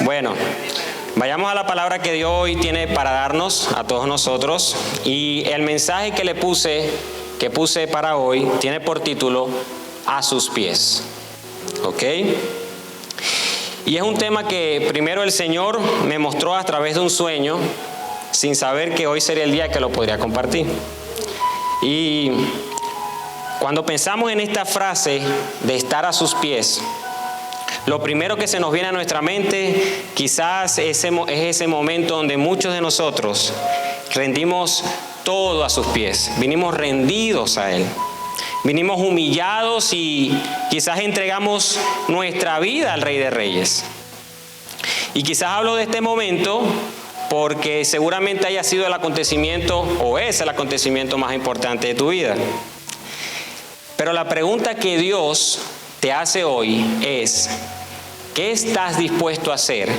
Bueno, vayamos a la palabra que Dios hoy tiene para darnos a todos nosotros. Y el mensaje que puse para hoy, tiene por título A sus pies. ¿Ok? Y es un tema que primero el Señor me mostró a través de un sueño, sin saber que hoy sería el día que lo podría compartir. Y cuando pensamos en esta frase de estar a sus pies, lo primero que se nos viene a nuestra mente quizás es ese momento donde muchos de nosotros rendimos todo a sus pies. Vinimos rendidos a Él. Vinimos humillados y quizás entregamos nuestra vida al Rey de Reyes. Y quizás hablo de este momento porque seguramente haya sido el acontecimiento o es el acontecimiento más importante de tu vida. Pero la pregunta que Dios te hace hoy es: ¿qué estás dispuesto a hacer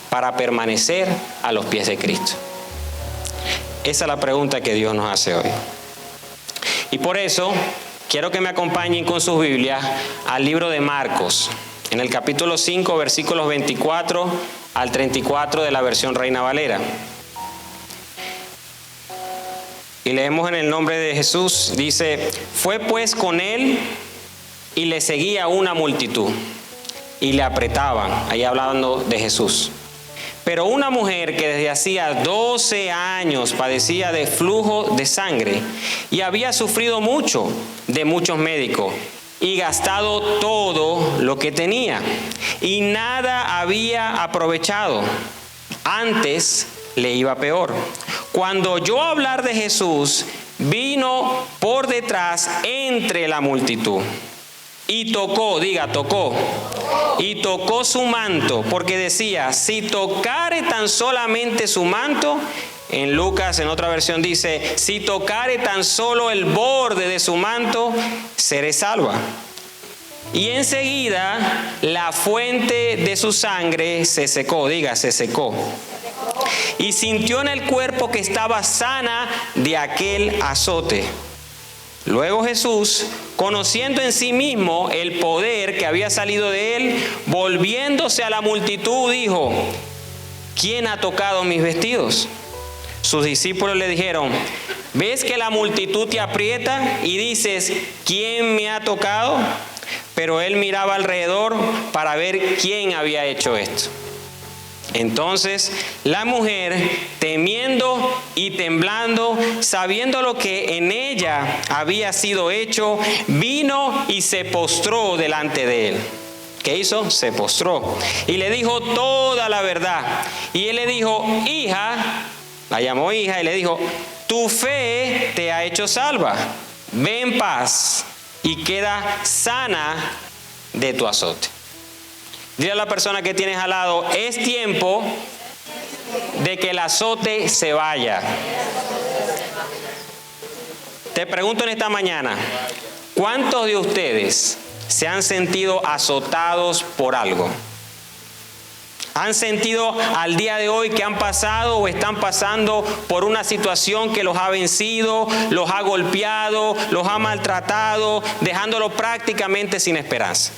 para permanecer a los pies de Cristo? Esa es la pregunta que Dios nos hace hoy. Y por eso quiero que me acompañen con sus Biblias al libro de Marcos, en el capítulo 5, versículos 24 al 34 de la versión Reina Valera. Y leemos en el nombre de Jesús. Dice: fue pues con él y le seguía una multitud y le apretaban, ahí hablando de Jesús. Pero una mujer que desde hacía 12 años padecía de flujo de sangre y había sufrido mucho de muchos médicos y gastado todo lo que tenía y nada había aprovechado, antes le iba peor. Cuando oyó hablar de Jesús, vino por detrás entre la multitud y tocó su manto, porque decía: si tocare tan solamente su manto. En Lucas, en otra versión dice: si tocare tan solo el borde de su manto, seré salva. Y enseguida la fuente de su sangre se secó, se secó. Y sintió en el cuerpo que estaba sana de aquel azote. Luego Jesús, conociendo en sí mismo el poder que había salido de él, volviéndose a la multitud, dijo: ¿quién ha tocado mis vestidos? Sus discípulos le dijeron: ¿ves que la multitud te aprieta y dices: ¿quién me ha tocado? Pero él miraba alrededor para ver quién había hecho esto. Entonces la mujer, temiendo y temblando, sabiendo lo que en ella había sido hecho, vino y se postró delante de él. ¿Qué hizo? Se postró y le dijo toda la verdad. Y él le dijo: hija, la llamó hija y le dijo: tu fe te ha hecho salva. Ve en paz y queda sana de tu azote. Dile a la persona que tienes al lado: es tiempo de que el azote se vaya. Te pregunto en esta mañana: ¿cuántos de ustedes se han sentido azotados por algo? ¿Han sentido al día de hoy que han pasado o están pasando por una situación que los ha vencido, los ha golpeado, los ha maltratado, dejándolo prácticamente sin esperanza?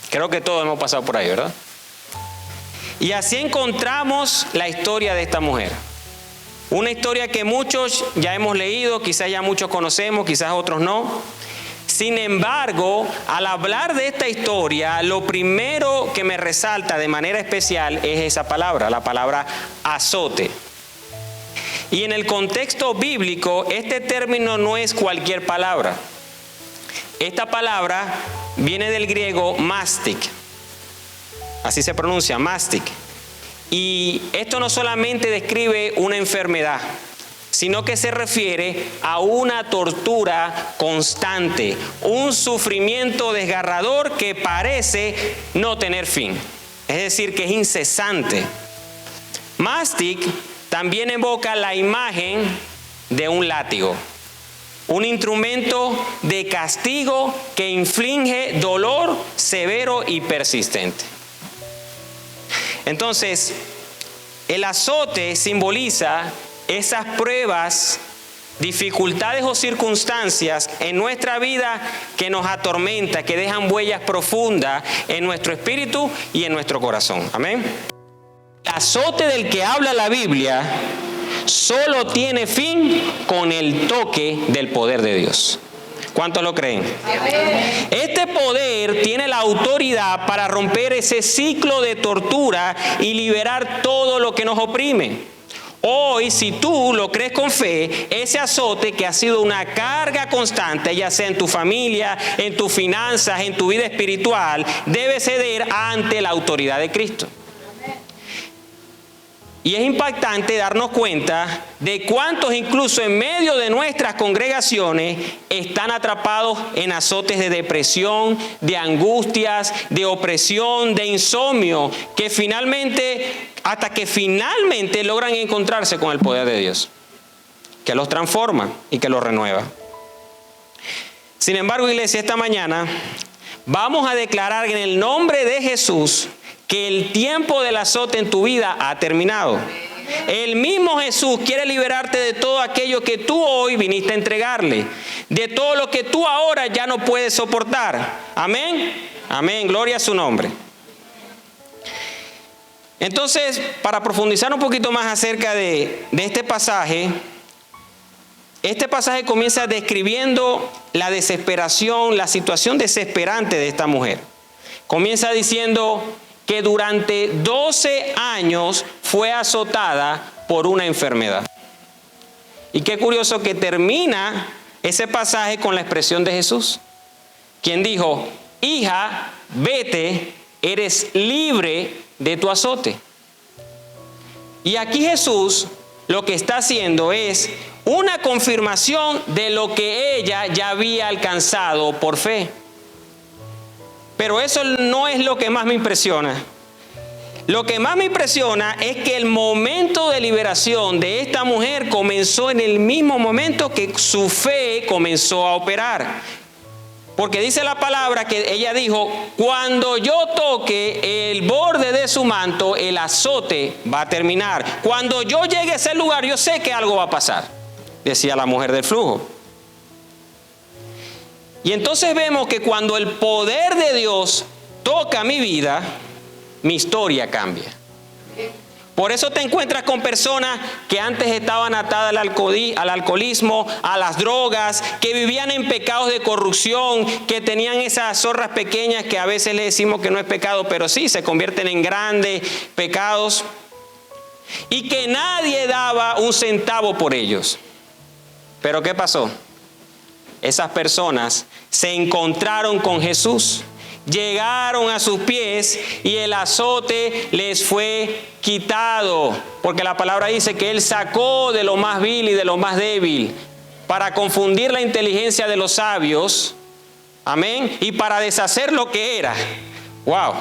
Creo que todos hemos pasado por ahí, ¿verdad? Y así encontramos la historia de esta mujer. Una historia que muchos ya hemos leído, quizás ya muchos conocemos, quizás otros no. Sin embargo, al hablar de esta historia, lo primero que me resalta de manera especial es esa palabra, la palabra azote. Y en el contexto bíblico, este término no es cualquier palabra. Esta palabra viene del griego mastic, así se pronuncia, mastic. Y esto no solamente describe una enfermedad, sino que se refiere a una tortura constante, un sufrimiento desgarrador que parece no tener fin, es decir, que es incesante. Mastic también evoca la imagen de un látigo, un instrumento de castigo que inflige dolor severo y persistente. Entonces, el azote simboliza esas pruebas dificultades o circunstancias en nuestra vida que nos atormentan, que dejan huellas profundas en nuestro espíritu y en nuestro corazón. Amén. El azote del que habla la Biblia solo tiene fin con el toque del poder de Dios. ¿Cuántos lo creen? Amén. Este poder tiene la autoridad para romper ese ciclo de tortura y liberar todo lo que nos oprime. Hoy, si tú lo crees con fe, ese azote que ha sido una carga constante, ya sea en tu familia, en tus finanzas, en tu vida espiritual, debe ceder ante la autoridad de Cristo. Y es impactante darnos cuenta de cuántos incluso en medio de nuestras congregaciones están atrapados en azotes de depresión, de angustias, de opresión, de insomnio, que hasta que finalmente logran encontrarse con el poder de Dios, que los transforma y que los renueva. Sin embargo, iglesia, esta mañana vamos a declarar en el nombre de Jesús que el tiempo del azote en tu vida ha terminado. El mismo Jesús quiere liberarte de todo aquello que tú hoy viniste a entregarle, de todo lo que tú ahora ya no puedes soportar. Amén. Amén. Gloria a su nombre. Entonces, para profundizar un poquito más acerca de este pasaje comienza describiendo la desesperación, la situación desesperante de esta mujer. Comienza diciendo que durante 12 años fue azotada por una enfermedad. Y qué curioso que termina ese pasaje con la expresión de Jesús, quien dijo: hija, vete, eres libre de tu azote. Y aquí Jesús lo que está haciendo es una confirmación de lo que ella ya había alcanzado por fe. Pero eso no es lo que más me impresiona. Lo que más me impresiona es que el momento de liberación de esta mujer comenzó en el mismo momento que su fe comenzó a operar. Porque dice la palabra que ella dijo: cuando yo toque el borde de su manto, el azote va a terminar. Cuando yo llegue a ese lugar, yo sé que algo va a pasar, decía la mujer del flujo. Y entonces vemos que cuando el poder de Dios toca mi vida, mi historia cambia. Por eso te encuentras con personas que antes estaban atadas al alcoholismo, a las drogas, que vivían en pecados de corrupción, que tenían esas zorras pequeñas que a veces le decimos que no es pecado, pero sí se convierten en grandes pecados, y que nadie daba un centavo por ellos. Pero ¿qué pasó? Esas personas se encontraron con Jesús, llegaron a sus pies y el azote les fue quitado, porque la palabra dice que Él sacó de lo más vil y de lo más débil para confundir la inteligencia de los sabios, amén, y para deshacer lo que era. Wow.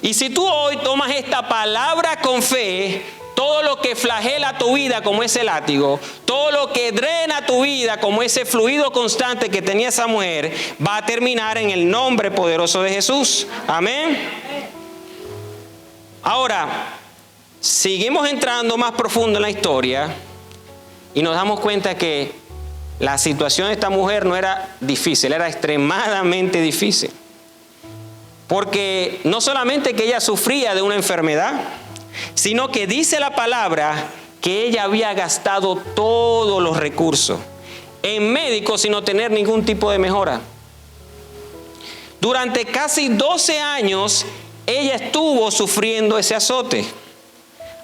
Y si tú hoy tomas esta palabra con fe, todo lo que flagela tu vida como ese látigo, todo lo que drena tu vida como ese fluido constante que tenía esa mujer, va a terminar en el nombre poderoso de Jesús. Amén. Ahora, seguimos entrando más profundo en la historia y nos damos cuenta que la situación de esta mujer no era difícil, era extremadamente difícil. Porque no solamente que ella sufría de una enfermedad, sino que dice la palabra que ella había gastado todos los recursos en médicos sin obtener ningún tipo de mejora. Durante casi 12 años ella estuvo sufriendo ese azote,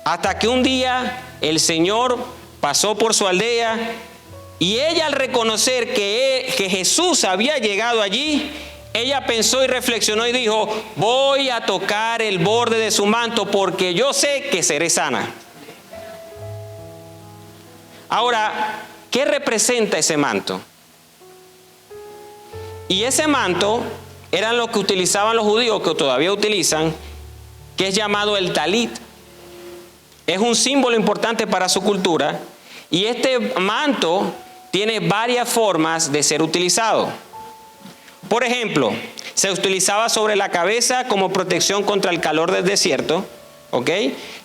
hasta que un día el Señor pasó por su aldea y ella, al reconocer que Jesús había llegado allí, ella pensó y reflexionó y dijo: voy a tocar el borde de su manto porque yo sé que seré sana. Ahora, ¿qué representa ese manto? Y ese manto eran lo que utilizaban los judíos, que todavía utilizan, que es llamado el talit. Es un símbolo importante para su cultura, y este manto tiene varias formas de ser utilizado. Por ejemplo, se utilizaba sobre la cabeza como protección contra el calor del desierto. ¿ok?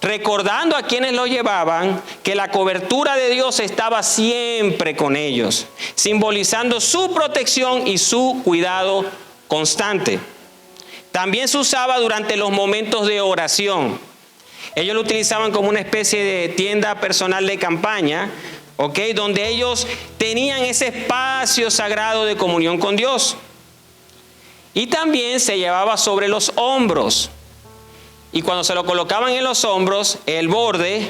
Recordando a quienes lo llevaban que la cobertura de Dios estaba siempre con ellos, simbolizando su protección y su cuidado constante. También se usaba durante los momentos de oración. Ellos lo utilizaban como una especie de tienda personal de campaña, ¿ok? Donde ellos tenían ese espacio sagrado de comunión con Dios. Y también se llevaba sobre los hombros. Y cuando se lo colocaban en los hombros, el borde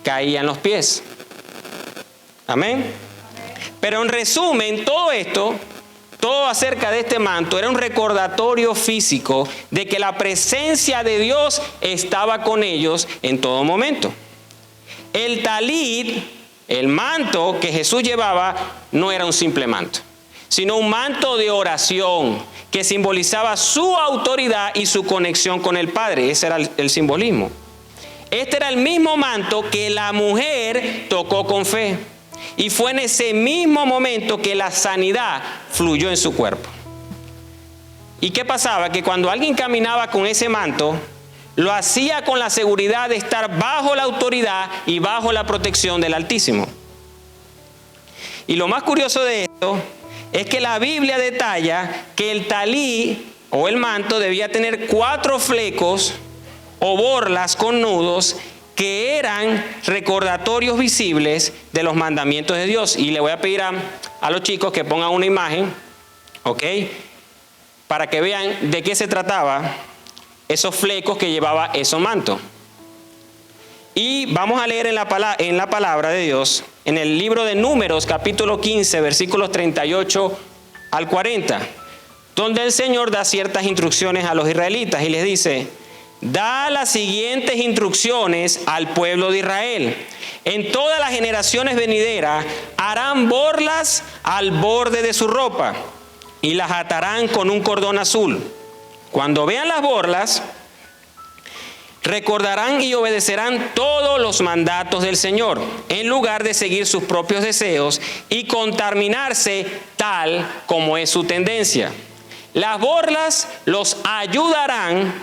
caía en los pies. Amén. Pero en resumen, todo esto, todo acerca de este manto, era un recordatorio físico de que la presencia de Dios estaba con ellos en todo momento. El talit, el manto que Jesús llevaba, no era un simple manto, sino un manto de oración que simbolizaba su autoridad y su conexión con el Padre. Ese era el simbolismo. Este era el mismo manto que la mujer tocó con fe. Y fue en ese mismo momento que la sanidad fluyó en su cuerpo. ¿Y qué pasaba? Que cuando alguien caminaba con ese manto, lo hacía con la seguridad de estar bajo la autoridad y bajo la protección del Altísimo. Y lo más curioso de esto es que la Biblia detalla que el talí o el manto debía tener 4 flecos o borlas con nudos que eran recordatorios visibles de los mandamientos de Dios. Y le voy a pedir a los chicos que pongan una imagen, ¿ok? Para que vean de qué se trataba esos flecos que llevaba esos mantos. Y vamos a leer en la palabra de Dios, en el libro de Números, capítulo 15, versículos 38 al 40, donde el Señor da ciertas instrucciones a los israelitas y les dice: da las siguientes instrucciones al pueblo de Israel. En todas las generaciones venideras harán borlas al borde de su ropa y las atarán con un cordón azul. Cuando vean las borlas, recordarán y obedecerán todos los mandatos del Señor, en lugar de seguir sus propios deseos y contaminarse tal como es su tendencia. Las borlas los ayudarán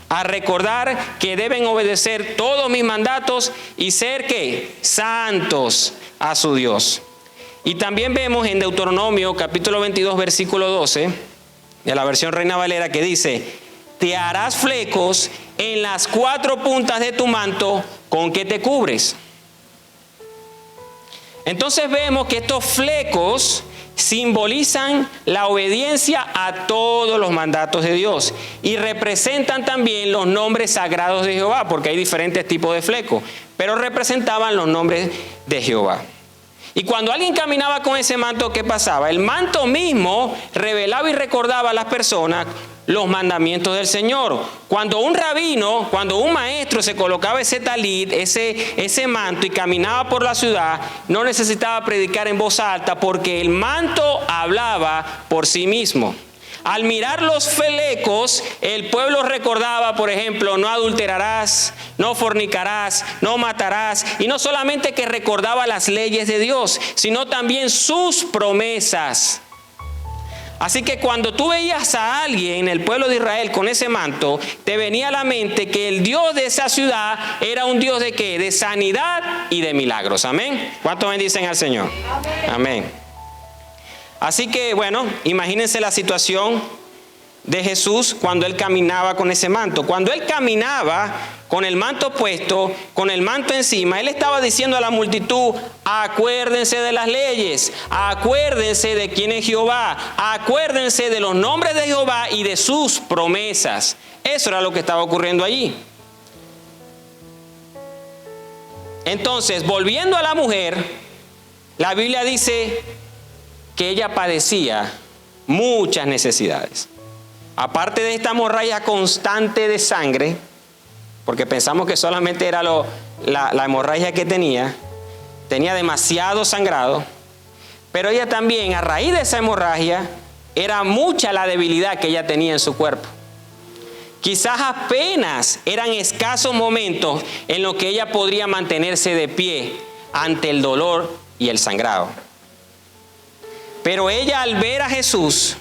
a recordar que deben obedecer todos mis mandatos y ser ¿qué? Santos a su Dios. Y también vemos en Deuteronomio capítulo 22 versículo 12, de la versión Reina Valera, que dice: te harás flecos en las 4 puntas de tu manto con que te cubres. Entonces vemos que estos flecos simbolizan la obediencia a todos los mandatos de Dios y representan también los nombres sagrados de Jehová, porque hay diferentes tipos de flecos, pero representaban los nombres de Jehová. Y cuando alguien caminaba con ese manto, ¿qué pasaba? El manto mismo revelaba y recordaba a las personas los mandamientos del Señor. Cuando un rabino, cuando un maestro se colocaba ese talit, ese manto y caminaba por la ciudad, no necesitaba predicar en voz alta porque el manto hablaba por sí mismo. Al mirar los flecos, el pueblo recordaba, por ejemplo, no adulterarás, no fornicarás, no matarás. Y no solamente que recordaba las leyes de Dios, sino también sus promesas. Así que cuando tú veías a alguien en el pueblo de Israel con ese manto, te venía a la mente que el Dios de esa ciudad era un Dios de ¿qué? De sanidad y de milagros. Amén. ¿Cuántos bendicen al Señor? Amén. Amén. Así que bueno, imagínense la situación de Jesús cuando Él caminaba con ese manto. Cuando Él caminaba con el manto puesto, con el manto encima, Él estaba diciendo a la multitud: acuérdense de las leyes, acuérdense de quién es Jehová, acuérdense de los nombres de Jehová y de sus promesas. Eso era lo que estaba ocurriendo allí. Entonces, volviendo a la mujer, la Biblia dice que ella padecía muchas necesidades. Aparte de esta hemorragia constante de sangre, porque pensamos que solamente era la hemorragia que tenía demasiado sangrado, pero ella también, a raíz de esa hemorragia, era mucha la debilidad que ella tenía en su cuerpo. Quizás apenas eran escasos momentos en los que ella podría mantenerse de pie ante el dolor y el sangrado. Pero ella, al ver a Jesús,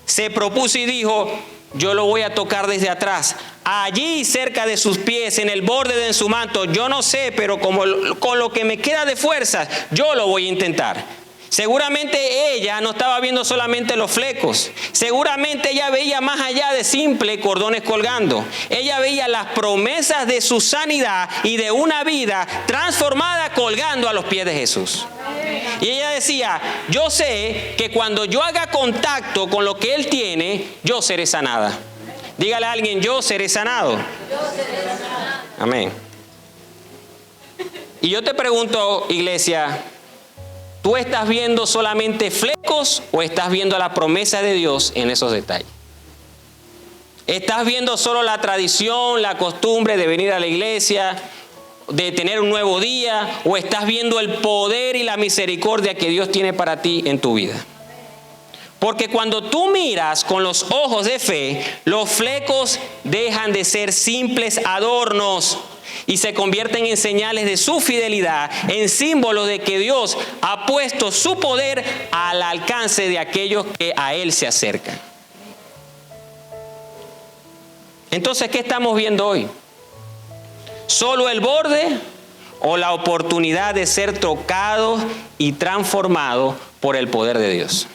se propuso y dijo: yo lo voy a tocar desde atrás, allí cerca de sus pies, en el borde de su manto. Yo no sé, pero con lo que me queda de fuerzas, yo lo voy a intentar. Seguramente ella no estaba viendo solamente los flecos. Seguramente ella veía más allá de simples cordones colgando. Ella veía las promesas de su sanidad y de una vida transformada colgando a los pies de Jesús. Y ella decía, yo sé que cuando yo haga contacto con lo que Él tiene, yo seré sanada. Dígale a alguien, yo seré sanado. Amén. Y yo te pregunto, iglesia, ¿tú estás viendo solamente flecos o estás viendo la promesa de Dios en esos detalles? ¿Estás viendo solo la tradición, la costumbre de venir a la iglesia, de tener un nuevo día, o estás viendo el poder y la misericordia que Dios tiene para ti en tu vida? Porque cuando tú miras con los ojos de fe, los flecos dejan de ser simples adornos y se convierten en señales de su fidelidad, en símbolos de que Dios ha puesto su poder al alcance de aquellos que a Él se acercan. Entonces, ¿qué estamos viendo hoy? ¿Solo el borde o la oportunidad de ser tocado y transformado por el poder de Dios?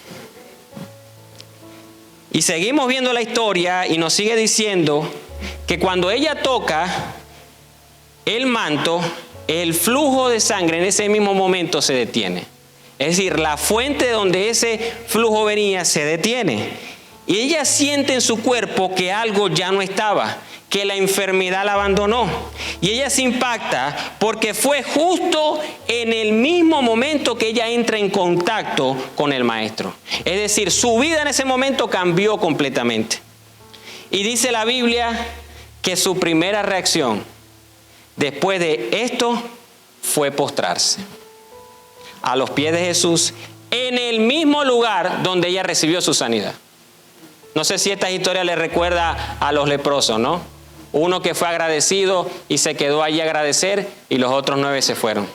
Y seguimos viendo la historia y nos sigue diciendo que cuando ella toca el manto, el flujo de sangre en ese mismo momento se detiene. Es decir, la fuente de donde ese flujo venía se detiene. Y ella siente en su cuerpo que algo ya no estaba, que la enfermedad la abandonó. Y ella se impacta porque fue justo en el mismo momento que ella entra en contacto con el Maestro. Es decir, su vida en ese momento cambió completamente. Y dice la Biblia que su primera reacción después de esto fue postrarse a los pies de Jesús en el mismo lugar donde ella recibió su sanidad. No sé si esta historia le recuerda a los leprosos, ¿no? Uno que fue agradecido y se quedó allí a agradecer y los otros 9 se fueron.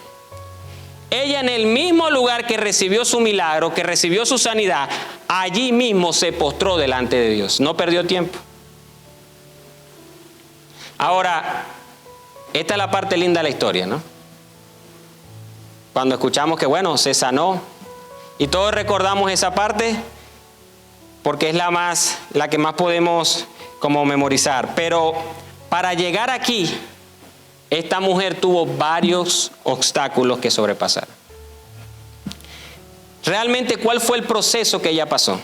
Ella en el mismo lugar que recibió su milagro, que recibió su sanidad, allí mismo se postró delante de Dios. No perdió tiempo. Ahora, esta es la parte linda de la historia, ¿no? Cuando escuchamos que, bueno, se sanó. Y todos recordamos esa parte porque es la que más podemos como memorizar. Pero para llegar aquí, esta mujer tuvo varios obstáculos que sobrepasar. Realmente, ¿cuál fue el proceso que ella pasó?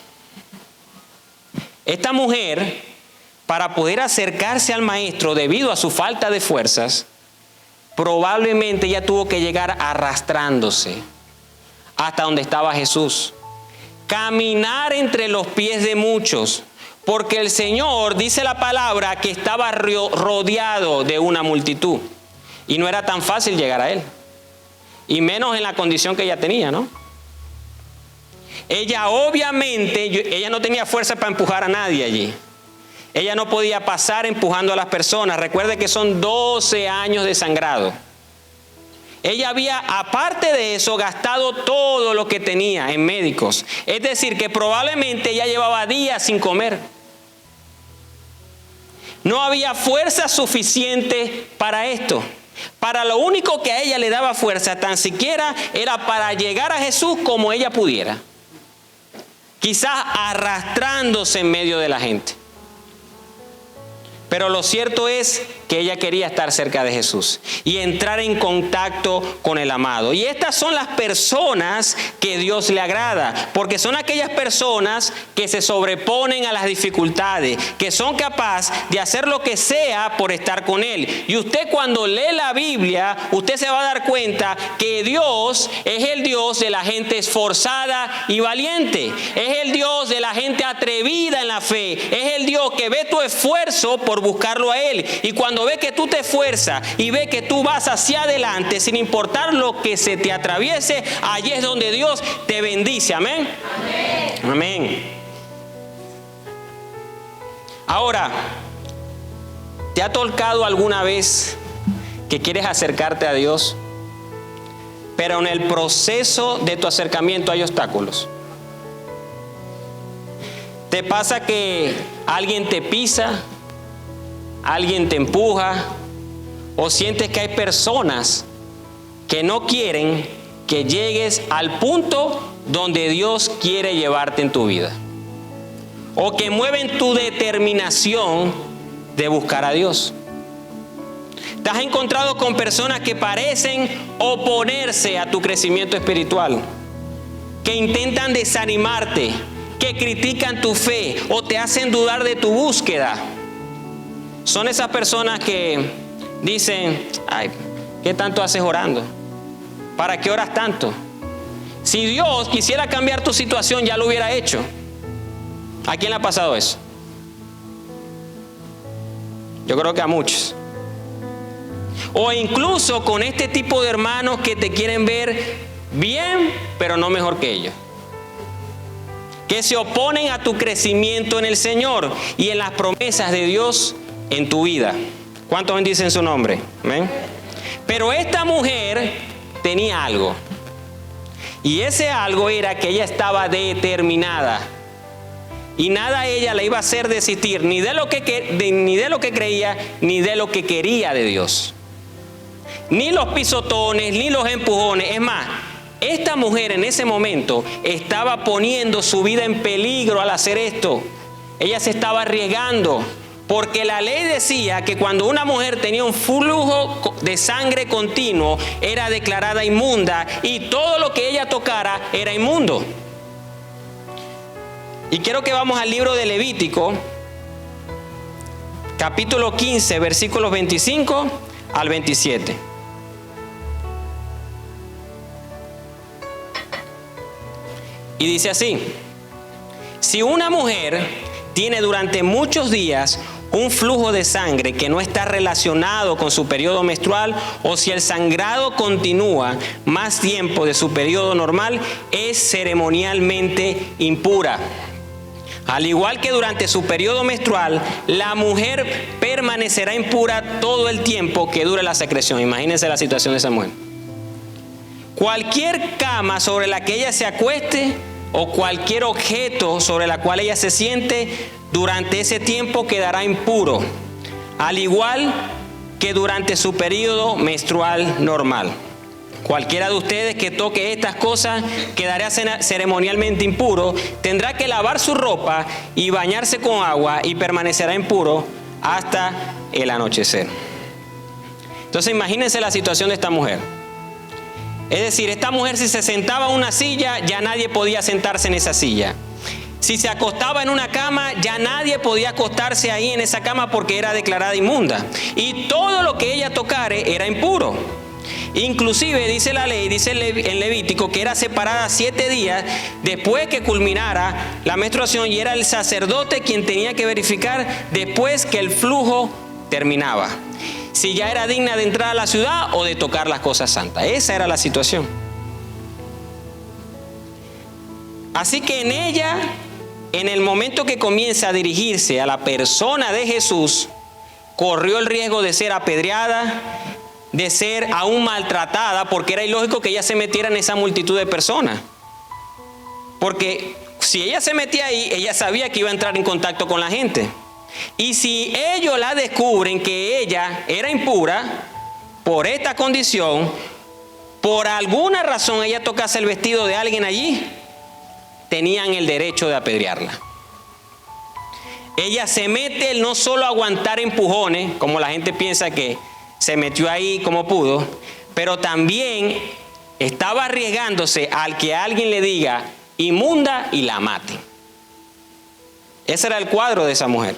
Esta mujer, para poder acercarse al Maestro debido a su falta de fuerzas, probablemente ella tuvo que llegar arrastrándose hasta donde estaba Jesús. Caminar entre los pies de muchos, porque el Señor, dice la palabra, que estaba rodeado de una multitud. Y no era tan fácil llegar a Él. Y menos en la condición que ella tenía, ¿no? Ella obviamente, ella no tenía fuerza para empujar a nadie allí. Ella no podía pasar empujando a las personas. Recuerde que son 12 años de sangrado. Ella había, aparte de eso, gastado todo lo que tenía en médicos. Es decir, que probablemente ella llevaba días sin comer. No había fuerza suficiente para esto. Para lo único que a ella le daba fuerza, tan siquiera, era para llegar a Jesús como ella pudiera. Quizás arrastrándose en medio de la gente. Pero lo cierto es que ella quería estar cerca de Jesús y entrar en contacto con el amado. Y estas son las personas que Dios le agrada, porque son aquellas personas que se sobreponen a las dificultades, que son capaces de hacer lo que sea por estar con Él. Y usted, cuando lee la Biblia, usted se va a dar cuenta que Dios es el Dios de la gente esforzada y valiente. Es el Dios de la gente atrevida en la fe. Es el Dios que ve tu esfuerzo por buscarlo a Él. Y cuando ve que tú te esfuerzas y ve que tú vas hacia adelante sin importar lo que se te atraviese, allí es donde Dios te bendice. Amén. Amén. Amén. Ahora, ¿te ha tocado alguna vez que quieres acercarte a Dios, pero en el proceso de tu acercamiento hay obstáculos? ¿Te pasa que alguien te pisa? alguien te empuja o sientes que hay personas que no quieren que llegues al punto donde Dios quiere llevarte en tu vida, o que mueven tu determinación de buscar a Dios. Te has encontrado con personas que parecen oponerse a tu crecimiento espiritual, que intentan desanimarte, que critican tu fe o te hacen dudar de tu búsqueda. Son esas personas que dicen: ay, ¿qué tanto haces orando? ¿Para qué oras tanto? Si Dios quisiera cambiar tu situación, ya lo hubiera hecho. ¿A quién le ha pasado eso? Yo creo que a muchos. O incluso con este tipo de hermanos que te quieren ver bien, pero no mejor que ellos, que se oponen a tu crecimiento en el Señor y en las promesas de Dios en tu vida. ¿Cuántos bendicen su nombre? ¿Amén? Pero esta mujer tenía algo, y ese algo era que ella estaba determinada, y nada a ella le iba a hacer desistir ni de lo que creía, ni de lo que quería de Dios. Ni los pisotones, ni los empujones. Es más, esta mujer en ese momento estaba poniendo su vida en peligro al hacer esto. Ella se estaba arriesgando, porque la ley decía que cuando una mujer tenía un flujo de sangre continuo, era declarada inmunda, y todo lo que ella tocara era inmundo. Y quiero que vamos al libro de Levítico, capítulo 15, versículos 25 al 27. Y dice así: si una mujer tiene durante muchos días un flujo de sangre que no está relacionado con su periodo menstrual, o si el sangrado continúa más tiempo de su periodo normal, es ceremonialmente impura. Al igual que durante su periodo menstrual, la mujer permanecerá impura todo el tiempo que dure la secreción. Imagínense la situación de esa mujer. Cualquier cama sobre la que ella se acueste, o cualquier objeto sobre la cual ella se siente, durante ese tiempo quedará impuro, al igual que durante su periodo menstrual normal. Cualquiera de ustedes que toque estas cosas quedará ceremonialmente impuro, tendrá que lavar su ropa y bañarse con agua, y permanecerá impuro hasta el anochecer. Entonces imagínense la situación de esta mujer. Es decir, esta mujer, si se sentaba en una silla, ya nadie podía sentarse en esa silla. Si se acostaba en una cama, ya nadie podía acostarse ahí en esa cama, porque era declarada inmunda. Y todo lo que ella tocare era impuro. Inclusive dice la ley, dice en Levítico, que era separada 7 días después que culminara la menstruación, y era el sacerdote quien tenía que verificar después que el flujo terminaba si ya era digna de entrar a la ciudad o de tocar las cosas santas. Esa era la situación. Así que en ella, en el momento que comienza a dirigirse a la persona de Jesús, corrió el riesgo de ser apedreada, de ser aún maltratada, porque era ilógico que ella se metiera en esa multitud de personas. Porque si ella se metía ahí, ella sabía que iba a entrar en contacto con la gente. Y si ellos la descubren que ella era impura por esta condición, por alguna razón ella tocase el vestido de alguien allí, tenían el derecho de apedrearla. Ella se mete no solo a aguantar empujones, como la gente piensa que se metió ahí como pudo, pero también estaba arriesgándose al que alguien le diga inmunda y la mate. Ese era el cuadro de esa mujer.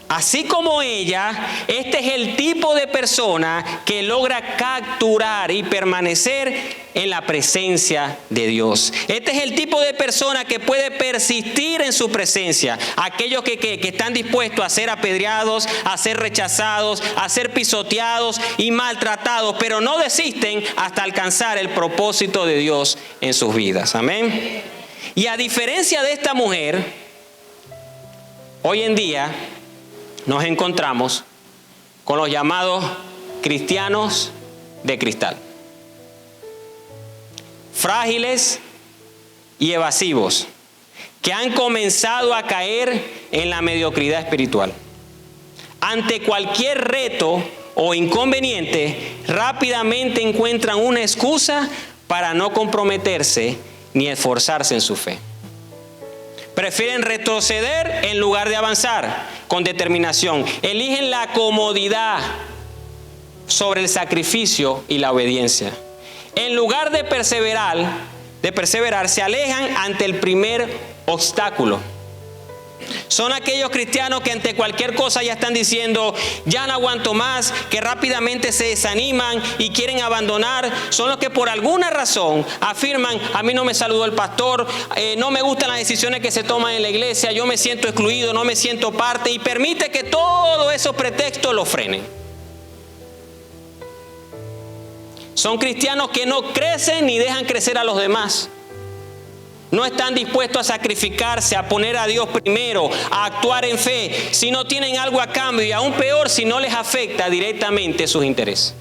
Así como ella, este es el tipo de persona que logra capturar y permanecer en la presencia de Dios. Este es el tipo de persona que puede persistir en su presencia. Aquellos que están dispuestos a ser apedreados, a ser rechazados, a ser pisoteados y maltratados, pero no desisten hasta alcanzar el propósito de Dios en sus vidas. Amén. Y a diferencia de esta mujer, hoy en día nos encontramos con los llamados cristianos de cristal, frágiles y evasivos, que han comenzado a caer en la mediocridad espiritual. ante cualquier reto o inconveniente, rápidamente encuentran una excusa para no comprometerse ni esforzarse en su fe. Prefieren retroceder en lugar de avanzar con determinación. Eligen la comodidad sobre el sacrificio y la obediencia. En lugar de perseverar, se alejan ante el primer obstáculo. Son aquellos cristianos que ante cualquier cosa ya están diciendo, ya no aguanto más, que rápidamente se desaniman y quieren abandonar. Son los que por alguna razón afirman, a mí no me saludó el pastor, no me gustan las decisiones que se toman en la iglesia, yo me siento excluido, no me siento parte, y permite que todos esos pretextos lo frenen. Son cristianos que no crecen ni dejan crecer a los demás. No están dispuestos a sacrificarse, a poner a Dios primero, a actuar en fe, si no tienen algo a cambio, y aún peor si no les afecta directamente sus intereses.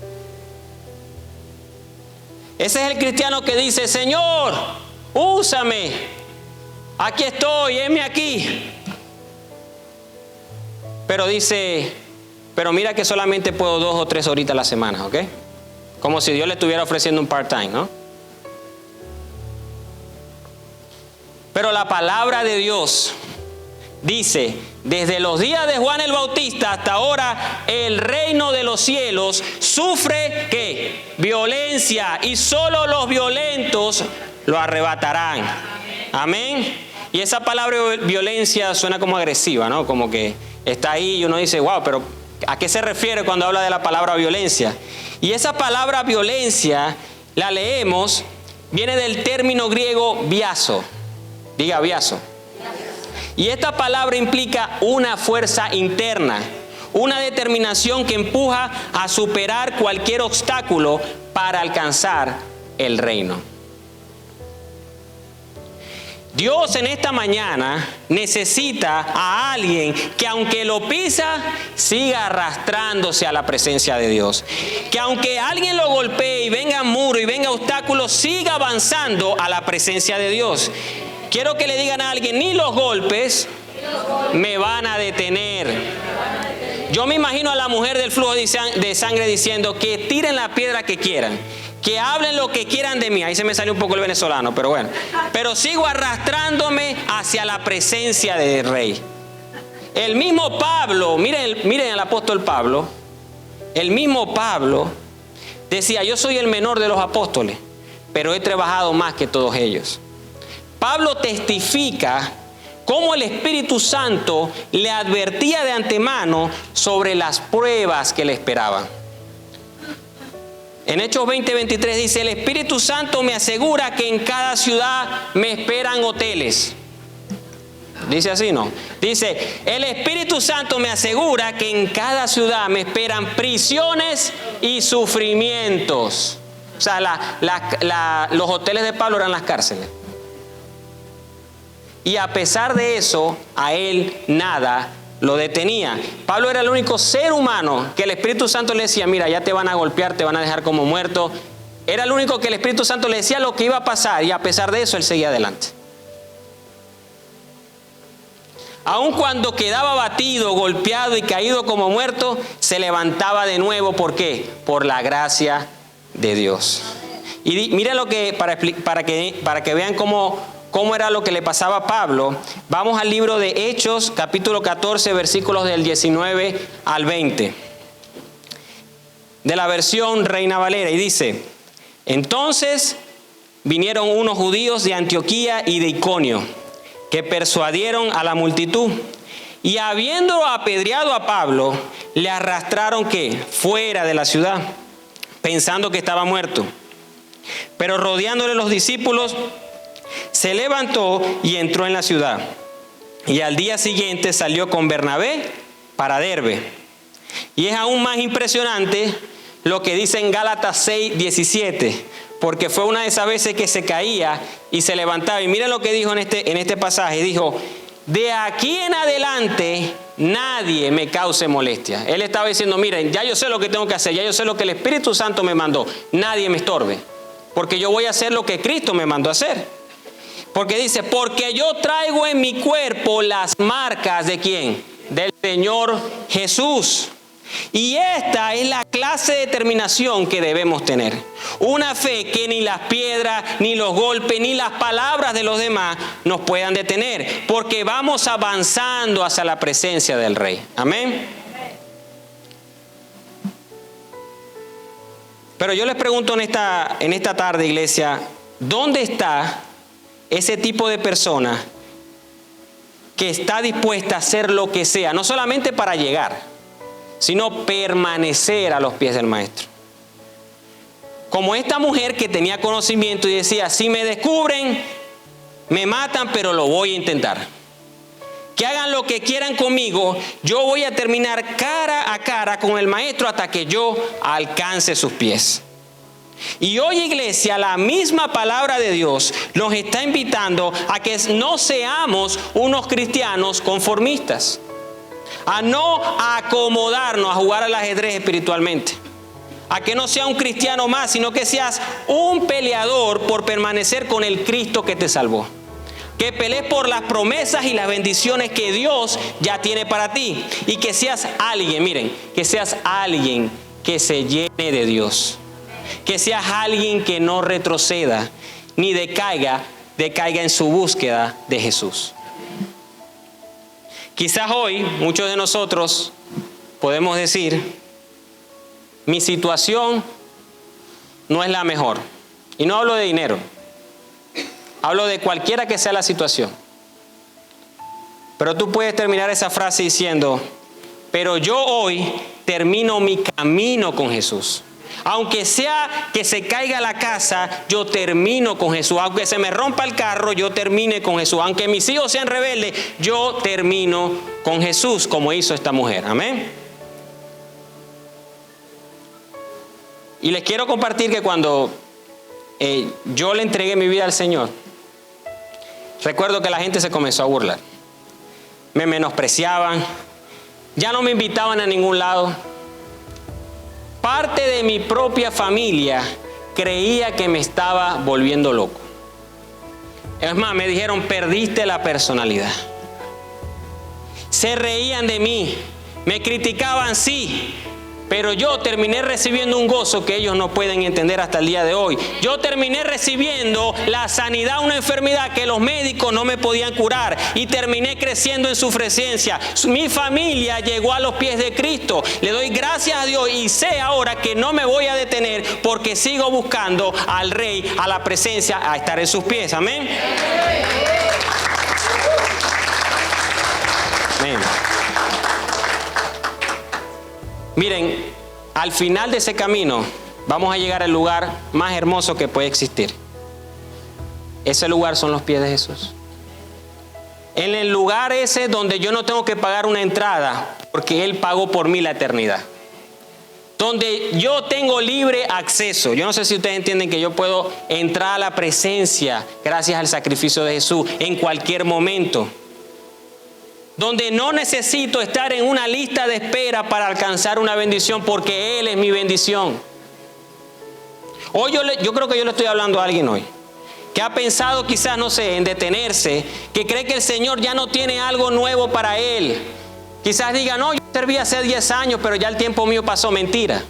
Ese es el cristiano que dice, Señor, úsame, aquí estoy, heme aquí. Pero dice, pero mira que solamente puedo 2 o 3 horitas a la semana, ¿ok? Como si Dios le estuviera ofreciendo un part-time, ¿no? Pero la palabra de Dios dice, desde los días de Juan el Bautista hasta ahora, el reino de los cielos sufre, ¿qué? Violencia, y solo los violentos lo arrebatarán. Amén. Y esa palabra violencia suena como agresiva, ¿no? Como que está ahí y uno dice, wow, pero ¿a qué se refiere cuando habla de la palabra violencia? Y esa palabra violencia, la leemos, viene del término griego biazo. Diga biazo. Y esta palabra implica una fuerza interna, una determinación que empuja a superar cualquier obstáculo para alcanzar el reino. Dios en esta mañana necesita a alguien que aunque lo pisa, siga arrastrándose a la presencia de Dios. Que aunque alguien lo golpee y venga muro y venga obstáculos, siga avanzando a la presencia de Dios. Quiero que le digan a alguien, ni los golpes me van a detener. Yo me imagino a la mujer del flujo de sangre diciendo que tiren la piedra que quieran, que hablen lo que quieran de mí. Ahí se me salió un poco el venezolano, pero bueno. Pero sigo arrastrándome hacia la presencia del Rey. El mismo Pablo, miren al apóstol Pablo. El mismo Pablo decía, yo soy el menor de los apóstoles, pero he trabajado más que todos ellos. Pablo testifica cómo el Espíritu Santo le advertía de antemano sobre las pruebas que le esperaban. En Hechos 20:23 dice, el Espíritu Santo me asegura que en cada ciudad me esperan hoteles. Dice así, ¿no? Dice, el Espíritu Santo me asegura que en cada ciudad me esperan prisiones y sufrimientos. O sea, los hoteles de Pablo eran las cárceles. Y a pesar de eso, a él nada lo detenía. Pablo era el único ser humano que el Espíritu Santo le decía, mira, ya te van a golpear, te van a dejar como muerto. Era el único que el Espíritu Santo le decía lo que iba a pasar, y a pesar de eso, él seguía adelante. Aun cuando quedaba abatido, golpeado y caído como muerto, se levantaba de nuevo. ¿Por qué? Por la gracia de Dios. Y miren lo que, para que vean cómo era lo que le pasaba a Pablo. Vamos al libro de Hechos, capítulo 14, versículos del 19 al 20. De la versión Reina Valera, y dice, entonces vinieron unos judíos de Antioquía y de Iconio, que persuadieron a la multitud, y habiendo apedreado a Pablo, le arrastraron ¿qué? Fuera de la ciudad, pensando que estaba muerto. Pero rodeándole los discípulos, se levantó y entró en la ciudad. Y al día siguiente salió con Bernabé para Derbe. Y es aún más impresionante lo que dice en Gálatas 6:17, porque fue una de esas veces que se caía y se levantaba. Y mira lo que dijo en este pasaje. Dijo, de aquí en adelante nadie me cause molestia. Él estaba diciendo, miren, ya yo sé lo que tengo que hacer, ya yo sé lo que el Espíritu Santo me mandó. Nadie me estorbe, porque yo voy a hacer lo que Cristo me mandó a hacer. Porque dice, porque yo traigo en mi cuerpo las marcas ¿de quién? Del Señor Jesús. Y esta es la clase de determinación que debemos tener. Una fe que ni las piedras, ni los golpes, ni las palabras de los demás nos puedan detener, porque vamos avanzando hacia la presencia del Rey. Amén. Pero yo les pregunto en esta tarde, iglesia, ¿dónde está ese tipo de persona que está dispuesta a hacer lo que sea, no solamente para llegar, sino permanecer a los pies del Maestro? Como esta mujer que tenía conocimiento y decía, si me descubren, me matan, pero lo voy a intentar. Que hagan lo que quieran conmigo, yo voy a terminar cara a cara con el Maestro hasta que yo alcance sus pies. Y hoy, iglesia, la misma palabra de Dios nos está invitando a que no seamos unos cristianos conformistas, a no acomodarnos a jugar al ajedrez espiritualmente, a que no sea un cristiano más, sino que seas un peleador por permanecer con el Cristo que te salvó. Que pelees por las promesas y las bendiciones que Dios ya tiene para ti. Y que seas alguien, miren, que seas alguien que se llene de Dios. Que seas alguien que no retroceda ni decaiga en su búsqueda de Jesús. Quizás hoy muchos de nosotros podemos decir, mi situación no es la mejor. Y no hablo de dinero. Hablo de cualquiera que sea la situación. Pero tú puedes terminar esa frase diciendo, pero yo hoy termino mi camino con Jesús. Aunque sea que se caiga la casa, yo termino con Jesús. Aunque se me rompa el carro, yo termine con Jesús. Aunque mis hijos sean rebeldes, yo termino con Jesús, como hizo esta mujer. Amén. Y les quiero compartir que cuando yo le entregué mi vida al Señor, recuerdo que la gente se comenzó a burlar. Me menospreciaban. Ya no me invitaban a ningún lado. Parte de mi propia familia creía que me estaba volviendo loco. Es más, me dijeron, perdiste la personalidad. Se reían de mí. Me criticaban, sí. Pero yo terminé recibiendo un gozo que ellos no pueden entender hasta el día de hoy. Yo terminé recibiendo la sanidad a una enfermedad que los médicos no me podían curar. Y terminé creciendo en su presencia. Mi familia llegó a los pies de Cristo. Le doy gracias a Dios y sé ahora que no me voy a detener porque sigo buscando al Rey, a la presencia, a estar en sus pies. Amén. Amén. Miren, al final de ese camino vamos a llegar al lugar más hermoso que puede existir. Ese lugar son los pies de Jesús. En el lugar ese donde yo no tengo que pagar una entrada porque Él pagó por mí la eternidad. Donde yo tengo libre acceso. Yo no sé si ustedes entienden que yo puedo entrar a la presencia gracias al sacrificio de Jesús en cualquier momento. Donde no necesito estar en una lista de espera para alcanzar una bendición porque Él es mi bendición. Hoy yo creo que yo le estoy hablando a alguien hoy que ha pensado quizás, no sé, en detenerse, que cree que el Señor ya no tiene algo nuevo para él. Quizás diga, no, yo serví hace 10 años, pero ya el tiempo mío pasó. Mentira.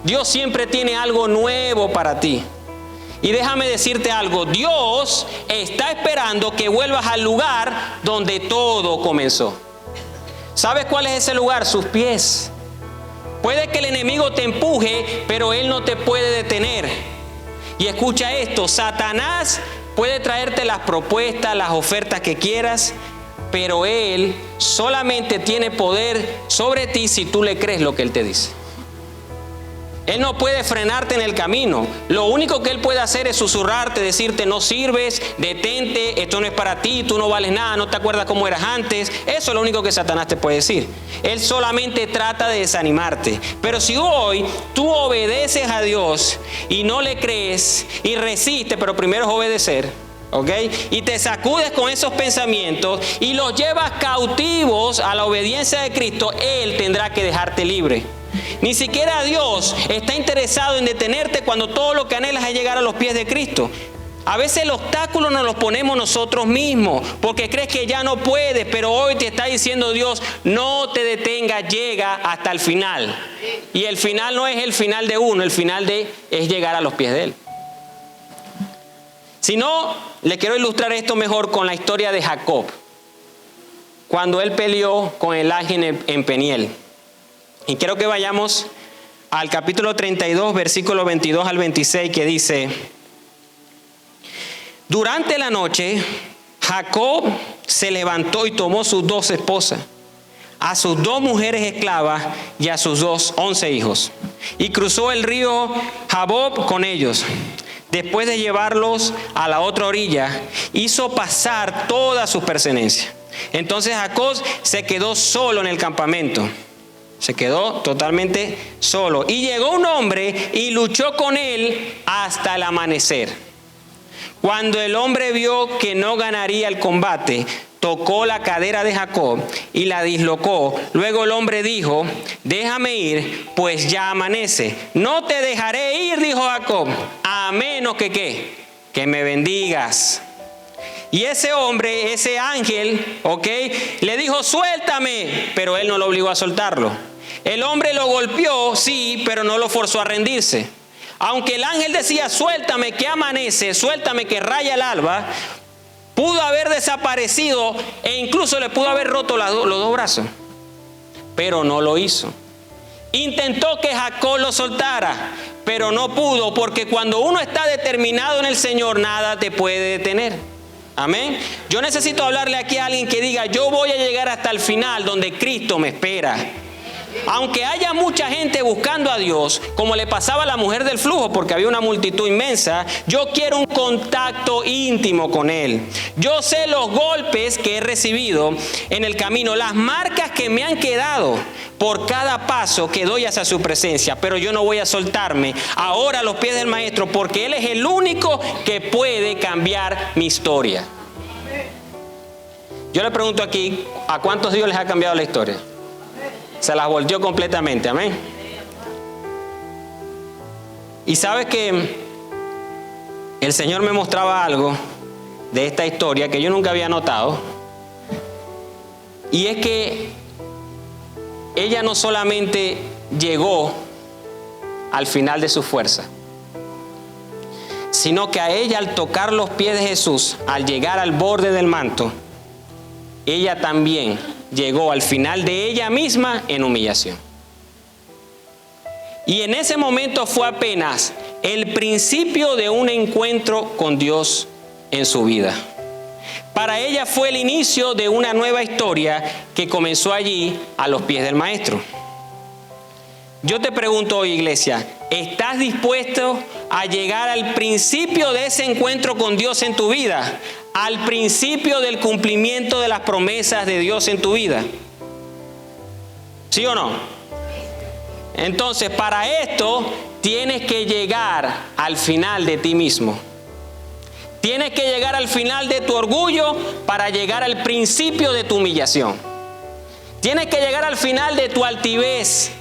Dios siempre tiene algo nuevo para ti. Y déjame decirte algo, Dios está esperando que vuelvas al lugar donde todo comenzó. ¿Sabes cuál es ese lugar? Sus pies. Puede que el enemigo te empuje, pero él no te puede detener. Y escucha esto, Satanás puede traerte las propuestas, las ofertas que quieras, pero él solamente tiene poder sobre ti si tú le crees lo que él te dice. Él no puede frenarte en el camino. Lo único que él puede hacer es susurrarte, decirte no sirves, detente, esto no es para ti, tú no vales nada, no te acuerdas cómo eras antes. Eso es lo único que Satanás te puede decir. Él solamente trata de desanimarte. Pero si hoy tú obedeces a Dios y no le crees y resistes, pero primero es obedecer, ¿ok? Y te sacudes con esos pensamientos y los llevas cautivos a la obediencia de Cristo, Él tendrá que dejarte libre. Ni siquiera Dios está interesado en detenerte cuando todo lo que anhelas es llegar a los pies de Cristo. A veces el obstáculo nos lo ponemos nosotros mismos porque crees que ya no puedes, pero hoy te está diciendo Dios, no te detengas, llega hasta el final. Y el final no es el final de uno, el final es llegar a los pies de Él. Si no, le quiero ilustrar esto mejor con la historia de Jacob, cuando él peleó con el ángel en Peniel. Y quiero que vayamos al capítulo 32, versículo 22 al 26, que dice: durante la noche, Jacob se levantó y tomó sus 2 esposas, a sus 2 mujeres esclavas y a sus 11 hijos, y cruzó el río Jaboc con ellos. Después de llevarlos a la otra orilla, hizo pasar todas sus pertenencias. Entonces Jacob se quedó solo en el campamento. Se quedó totalmente solo. Y llegó un hombre y luchó con él hasta el amanecer. Cuando el hombre vio que no ganaría el combate, tocó la cadera de Jacob y la dislocó. Luego el hombre dijo: déjame ir, pues ya amanece. No te dejaré ir, dijo Jacob, a menos que ¿qué? Que me bendigas. Y ese hombre, ese ángel, le dijo: suéltame, pero él no lo obligó a soltarlo. El hombre lo golpeó, sí, pero no lo forzó a rendirse. Aunque el ángel decía: suéltame que amanece, suéltame que raya el alba, pudo haber desaparecido e incluso le pudo haber roto los 2 brazos. Pero no lo hizo. Intentó que Jacob lo soltara, pero no pudo, porque cuando uno está determinado en el Señor, nada te puede detener. Amén. Yo necesito hablarle aquí a alguien que diga: yo voy a llegar hasta el final donde Cristo me espera. Aunque haya mucha gente buscando a Dios, como le pasaba a la mujer del flujo, porque había una multitud inmensa, yo quiero un contacto íntimo con Él. Yo sé los golpes que he recibido en el camino, las marcas que me han quedado por cada paso que doy hacia su presencia, pero yo no voy a soltarme ahora a los pies del Maestro, porque Él es el único que puede cambiar mi historia. Yo le pregunto aquí, ¿a cuántos Dios les ha cambiado la historia? Se las volteó completamente, amén. Y sabes que el Señor me mostraba algo de esta historia que yo nunca había notado. Y es que ella no solamente llegó al final de su fuerza, sino que a ella, al tocar los pies de Jesús, al llegar al borde del manto, ella también llegó al final de ella misma en humillación. Y en ese momento fue apenas el principio de un encuentro con Dios en su vida. Para ella fue el inicio de una nueva historia que comenzó allí a los pies del Maestro. Yo te pregunto hoy, iglesia, ¿estás dispuesto a llegar al principio de ese encuentro con Dios en tu vida? Al principio del cumplimiento de las promesas de Dios en tu vida. ¿Sí o no? Entonces, para esto tienes que llegar al final de ti mismo. Tienes que llegar al final de tu orgullo para llegar al principio de tu humillación. Tienes que llegar al final de tu altivez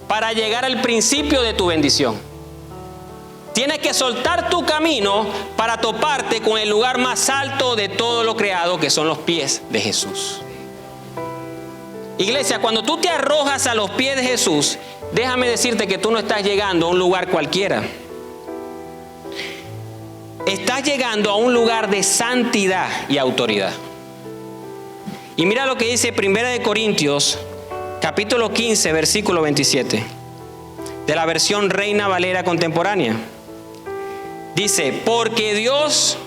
para llegar al principio de tu bendición. Tienes que soltar tu camino para toparte con el lugar más alto de todo lo creado, que son los pies de Jesús. Iglesia, cuando tú te arrojas a los pies de Jesús, déjame decirte que tú no estás llegando a un lugar cualquiera. Estás llegando a un lugar de santidad y autoridad. Y mira lo que dice 1 Corintios, capítulo 15, versículo 27, de la versión Reina Valera contemporánea. Dice: porque Dios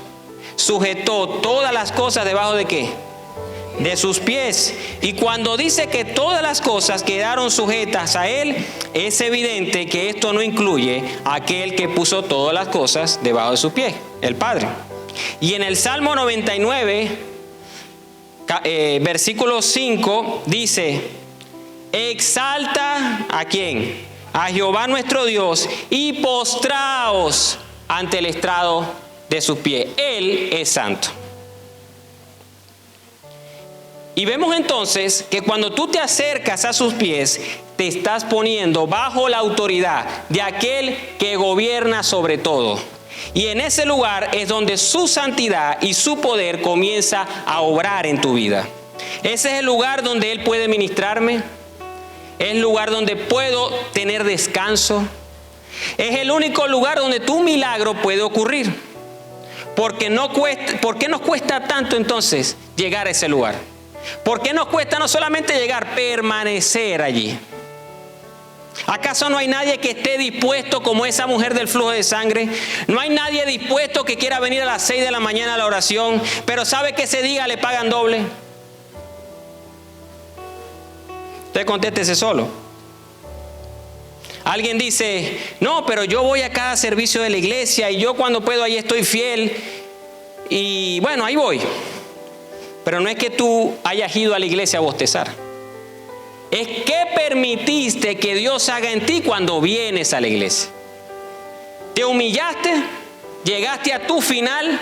sujetó todas las cosas debajo de ¿qué? De sus pies. Y cuando dice que todas las cosas quedaron sujetas a Él, es evidente que esto no incluye a aquel que puso todas las cosas debajo de sus pies, el Padre. Y en el Salmo 99, versículo 5, dice: exalta ¿a quién? A Jehová nuestro Dios, y postraos ante el estrado de sus pies. Él es santo. Y vemos entonces que cuando tú te acercas a sus pies, te estás poniendo bajo la autoridad de aquel que gobierna sobre todo. Y en ese lugar es donde su santidad y su poder comienza a obrar en tu vida. Ese es el lugar donde Él puede ministrarme. Es el lugar donde puedo tener descanso. Es el único lugar donde tu milagro puede ocurrir. ¿Por qué nos cuesta tanto entonces llegar a ese lugar? ¿Por qué nos cuesta no solamente llegar, permanecer allí? ¿Acaso no hay nadie que esté dispuesto como esa mujer del flujo de sangre? No hay nadie dispuesto que quiera venir a las 6 de la mañana a la oración, pero sabe que ese día le pagan doble. Usted contéstese solo. Alguien dice, no, pero yo voy a cada servicio de la iglesia y yo cuando puedo ahí estoy fiel y bueno, ahí voy. Pero no es que tú hayas ido a la iglesia a bostezar. Es que permitiste que Dios haga en ti cuando vienes a la iglesia. Te humillaste, llegaste a tu final.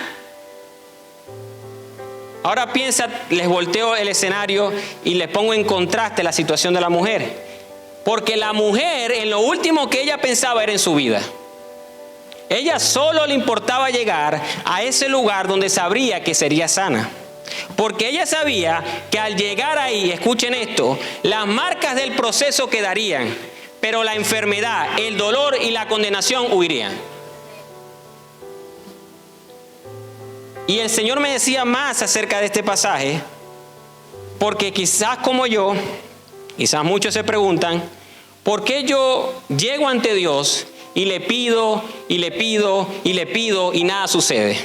Ahora piensa, les volteo el escenario y les pongo en contraste la situación de la mujer. Porque la mujer, en lo último que ella pensaba era en su vida. Ella solo le importaba llegar a ese lugar donde sabría que sería sana. Porque ella sabía que al llegar ahí, escuchen esto, las marcas del proceso quedarían, pero la enfermedad, el dolor y la condenación huirían. Y el Señor me decía más acerca de este pasaje, porque quizás como yo, quizás muchos se preguntan, ¿por qué yo llego ante Dios y le pido, y le pido, y le pido y nada sucede?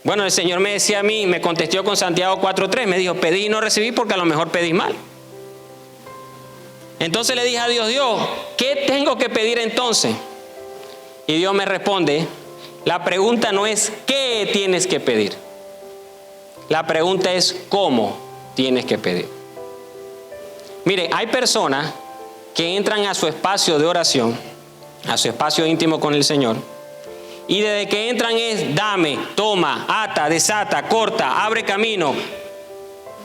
Bueno, el Señor me decía a mí, me contestó con Santiago 4:3, me dijo, pedí y no recibí porque a lo mejor pedí mal. Entonces le dije a Dios, ¿qué tengo que pedir entonces? Y Dios me responde, la pregunta no es ¿qué tienes que pedir? La pregunta es ¿cómo tienes que pedir? Mire, hay personas que entran a su espacio de oración, a su espacio íntimo con el Señor, y desde que entran es dame, toma, ata, desata, corta, abre camino.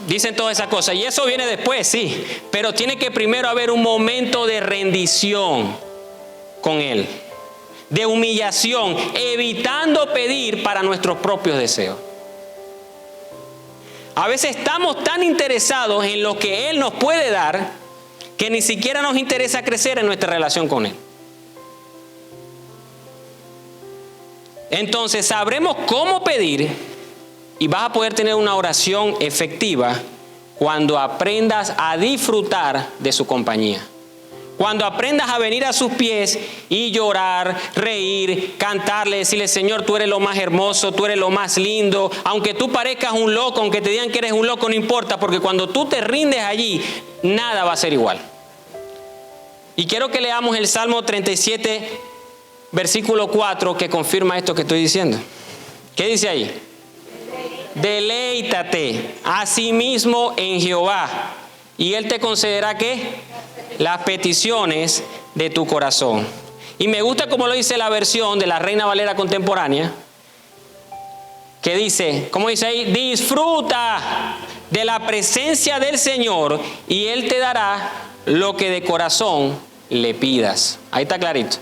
Dicen todas esas cosas y eso viene después, sí, pero tiene que primero haber un momento de rendición con Él, de humillación, evitando pedir para nuestros propios deseos. A veces estamos tan interesados en lo que Él nos puede dar que ni siquiera nos interesa crecer en nuestra relación con Él. Entonces sabremos cómo pedir y vas a poder tener una oración efectiva cuando aprendas a disfrutar de su compañía. Cuando aprendas a venir a sus pies y llorar, reír, cantarle, decirle, Señor, tú eres lo más hermoso, tú eres lo más lindo. Aunque tú parezcas un loco, aunque te digan que eres un loco, no importa, porque cuando tú te rindes allí, nada va a ser igual. Y quiero que leamos el Salmo 37, versículo 4, que confirma esto que estoy diciendo. ¿Qué dice ahí? Deleítate a sí mismo en Jehová, y Él te concederá, ¿qué? Las peticiones de tu corazón. Y me gusta como lo dice la versión de la Reina Valera contemporánea, que dice, ¿cómo dice ahí? Disfruta de la presencia del Señor y Él te dará lo que de corazón le pidas. Ahí está clarito.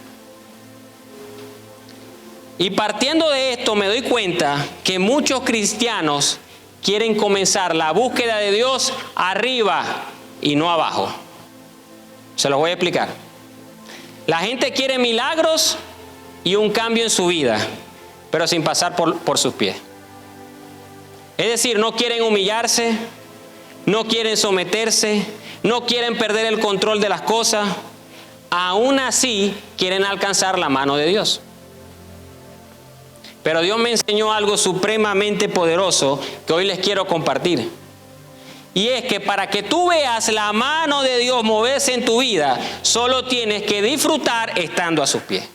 Y partiendo de esto me doy cuenta que muchos cristianos quieren comenzar la búsqueda de Dios arriba y no abajo. Se los voy a explicar. La gente quiere milagros y un cambio en su vida, pero sin pasar por sus pies. Es decir, no quieren humillarse, no quieren someterse, no quieren perder el control de las cosas. Aún así quieren alcanzar la mano de Dios. Pero Dios me enseñó algo supremamente poderoso que hoy les quiero compartir. Y es que para que tú veas la mano de Dios moverse en tu vida, solo tienes que disfrutar estando a sus pies.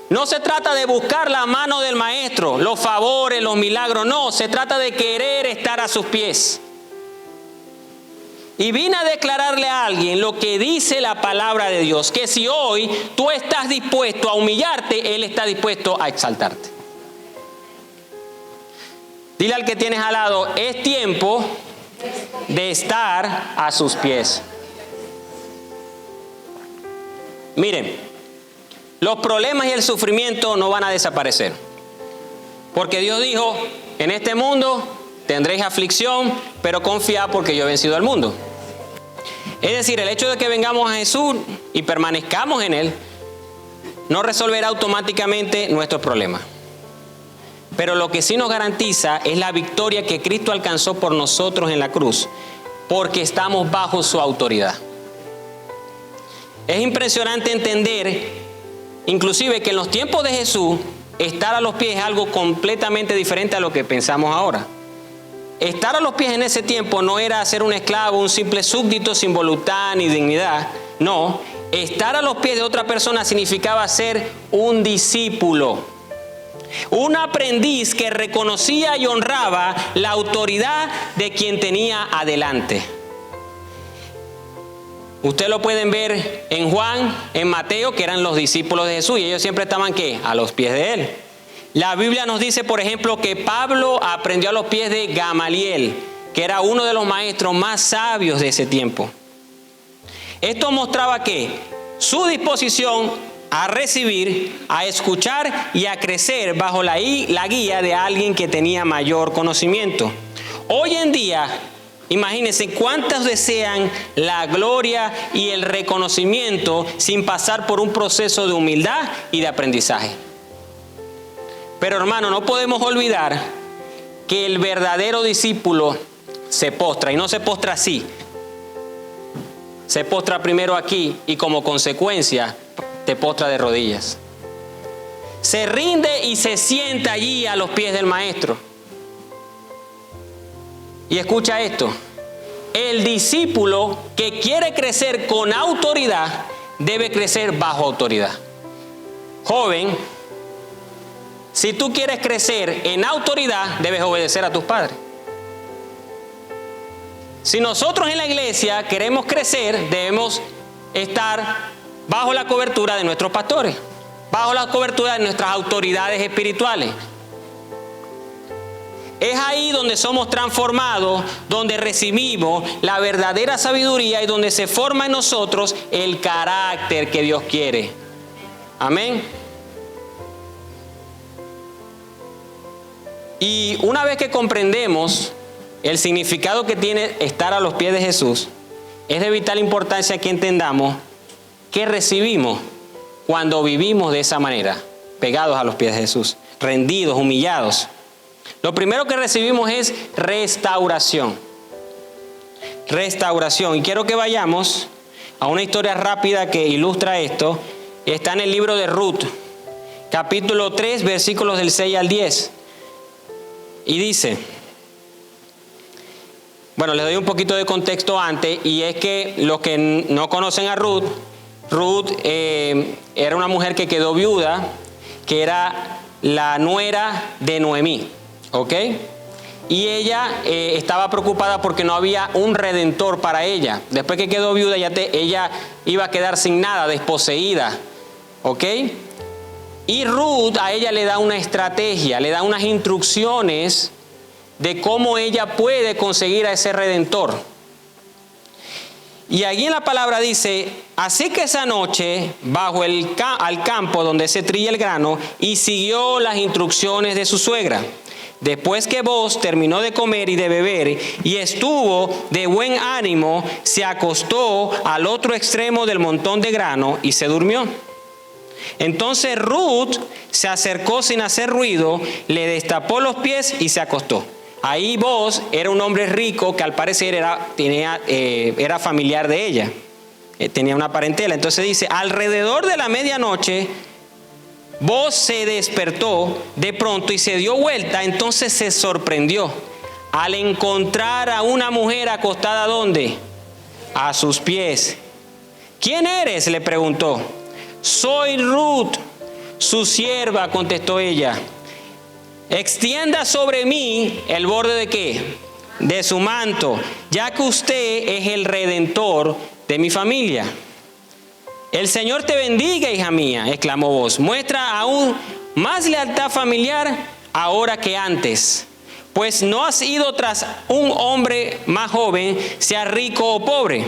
No se trata de buscar la mano del maestro, los favores, los milagros, no, se trata de querer estar a sus pies. Y vine a declararle a alguien lo que dice la palabra de Dios, que si hoy tú estás dispuesto a humillarte, Él está dispuesto a exaltarte. Dile al que tienes al lado, es tiempo de estar a sus pies. Miren, los problemas y el sufrimiento no van a desaparecer. Porque Dios dijo, en este mundo tendréis aflicción, pero confiad porque yo he vencido al mundo. Es decir, el hecho de que vengamos a Jesús y permanezcamos en Él, no resolverá automáticamente nuestros problemas. Pero lo que sí nos garantiza es la victoria que Cristo alcanzó por nosotros en la cruz, porque estamos bajo su autoridad. Es impresionante entender, inclusive, que en los tiempos de Jesús, estar a los pies es algo completamente diferente a lo que pensamos ahora. Estar a los pies en ese tiempo no era ser un esclavo, un simple súbdito sin voluntad ni dignidad. No, estar a los pies de otra persona significaba ser un discípulo, un aprendiz que reconocía y honraba la autoridad de quien tenía adelante. Ustedes lo pueden ver en Juan, en Mateo, que eran los discípulos de Jesús, y ellos siempre estaban ¿qué? A los pies de Él. La Biblia nos dice, por ejemplo, que Pablo aprendió a los pies de Gamaliel, que era uno de los maestros más sabios de ese tiempo. Esto mostraba que su disposición a recibir, a escuchar y a crecer bajo la guía de alguien que tenía mayor conocimiento. Hoy en día, imagínense cuántos desean la gloria y el reconocimiento sin pasar por un proceso de humildad y de aprendizaje. Pero hermano, no podemos olvidar que el verdadero discípulo se postra, y no se postra así. Se postra primero aquí y como consecuencia te postra de rodillas. Se rinde y se sienta allí a los pies del maestro. Y escucha esto, el discípulo que quiere crecer con autoridad debe crecer bajo autoridad. Joven, si tú quieres crecer en autoridad, debes obedecer a tus padres. Si nosotros en la iglesia queremos crecer, debemos estar bajo la cobertura de nuestros pastores, bajo la cobertura de nuestras autoridades espirituales. Es ahí donde somos transformados, donde recibimos la verdadera sabiduría y donde se forma en nosotros el carácter que Dios quiere. Amén. Y una vez que comprendemos el significado que tiene estar a los pies de Jesús, es de vital importancia que entendamos qué recibimos cuando vivimos de esa manera, pegados a los pies de Jesús, rendidos, humillados. Lo primero que recibimos es restauración. Restauración. Y quiero que vayamos a una historia rápida que ilustra esto. Está en el libro de Ruth, capítulo 3, versículos del 6 al 10. Y dice, bueno, les doy un poquito de contexto antes, y es que los que no conocen a Ruth, era una mujer que quedó viuda, que era la nuera de Noemí, ¿ok? Y ella estaba preocupada porque no había un redentor para ella. Después que quedó viuda, ella iba a quedar sin nada, desposeída, ¿ok? Y Ruth a ella le da una estrategia, le da unas instrucciones de cómo ella puede conseguir a ese redentor. Y allí en la palabra dice, así que esa noche bajo al campo donde se trilla el grano, y siguió las instrucciones de su suegra. Después que Booz terminó de comer y de beber y estuvo de buen ánimo, se acostó al otro extremo del montón de grano y se durmió. Entonces Ruth se acercó sin hacer ruido, le destapó los pies y se acostó. Ahí Booz era un hombre rico que al parecer era familiar de ella, tenía una parentela. Entonces dice, alrededor de la medianoche, Booz se despertó de pronto y se dio vuelta. Entonces se sorprendió al encontrar a una mujer acostada, ¿dónde? A sus pies. ¿Quién eres?, le preguntó. Soy Ruth, su sierva, contestó ella. Extienda sobre mí el borde ¿de qué? De su manto, ya que usted es el redentor de mi familia. El Señor te bendiga, hija mía, exclamó Booz. Muestra aún más lealtad familiar ahora que antes, pues no has ido tras un hombre más joven, sea rico o pobre.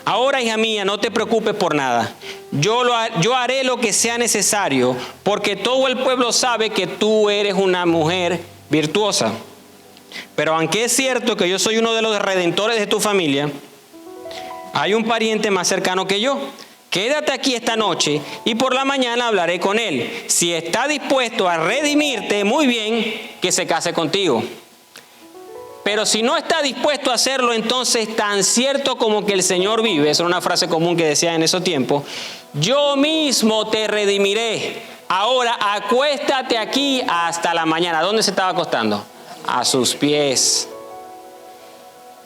Ahora, hija mía, no te preocupes por nada. yo haré lo que sea necesario, porque todo el pueblo sabe que tú eres una mujer virtuosa. Pero aunque es cierto que yo soy uno de los redentores de tu familia, hay un pariente más cercano que yo. Quédate aquí esta noche y por la mañana hablaré con él. Si está dispuesto a redimirte, muy bien, que se case contigo. Pero si no está dispuesto a hacerlo, entonces tan cierto como que el Señor vive, esa era una frase común que decía en esos tiempos, yo mismo te redimiré. Ahora acuéstate aquí hasta la mañana. ¿Dónde se estaba acostando? A sus pies.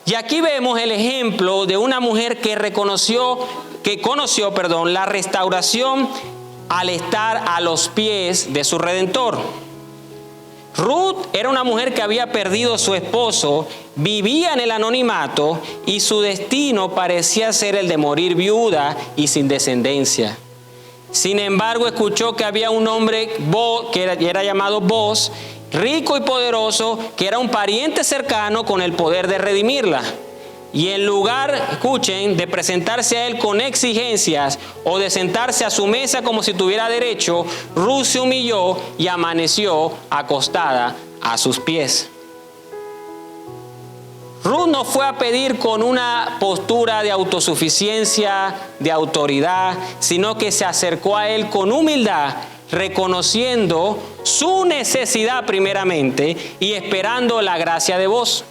Y aquí vemos el ejemplo de una mujer que conoció, la restauración al estar a los pies de su Redentor. Ruth era una mujer que había perdido a su esposo, vivía en el anonimato y su destino parecía ser el de morir viuda y sin descendencia. Sin embargo, escuchó que había un hombre que era llamado Boaz, rico y poderoso, que era un pariente cercano con el poder de redimirla. Y en lugar, escuchen, de presentarse a él con exigencias o de sentarse a su mesa como si tuviera derecho, Ruth se humilló y amaneció acostada a sus pies. Ruth no fue a pedir con una postura de autosuficiencia, de autoridad, sino que se acercó a él con humildad, reconociendo su necesidad primeramente y esperando la gracia de Boaz.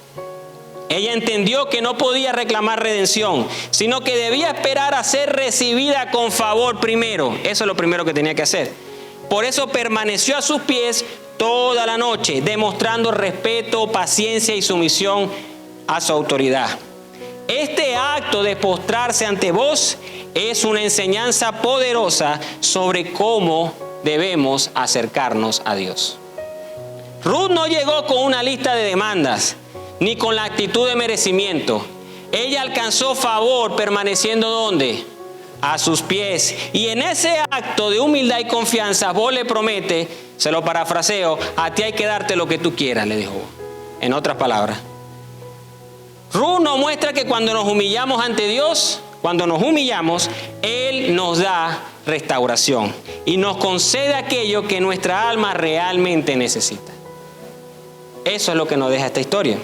Ella entendió que no podía reclamar redención, sino que debía esperar a ser recibida con favor primero. Eso es lo primero que tenía que hacer. Por eso permaneció a sus pies toda la noche, demostrando respeto, paciencia y sumisión a su autoridad. Este acto de postrarse ante Boaz es una enseñanza poderosa sobre cómo debemos acercarnos a Dios. Ruth no llegó con una lista de demandas, ni con la actitud de merecimiento. Ella alcanzó favor permaneciendo ¿dónde? A sus pies. Y en ese acto de humildad y confianza, Boaz le promete, se lo parafraseo, a ti hay que darte lo que tú quieras, le dijo. En otras palabras, Ruth nos muestra que cuando nos humillamos ante Dios, Él nos da restauración y nos concede aquello que nuestra alma realmente necesita. Eso es lo que nos deja esta historia.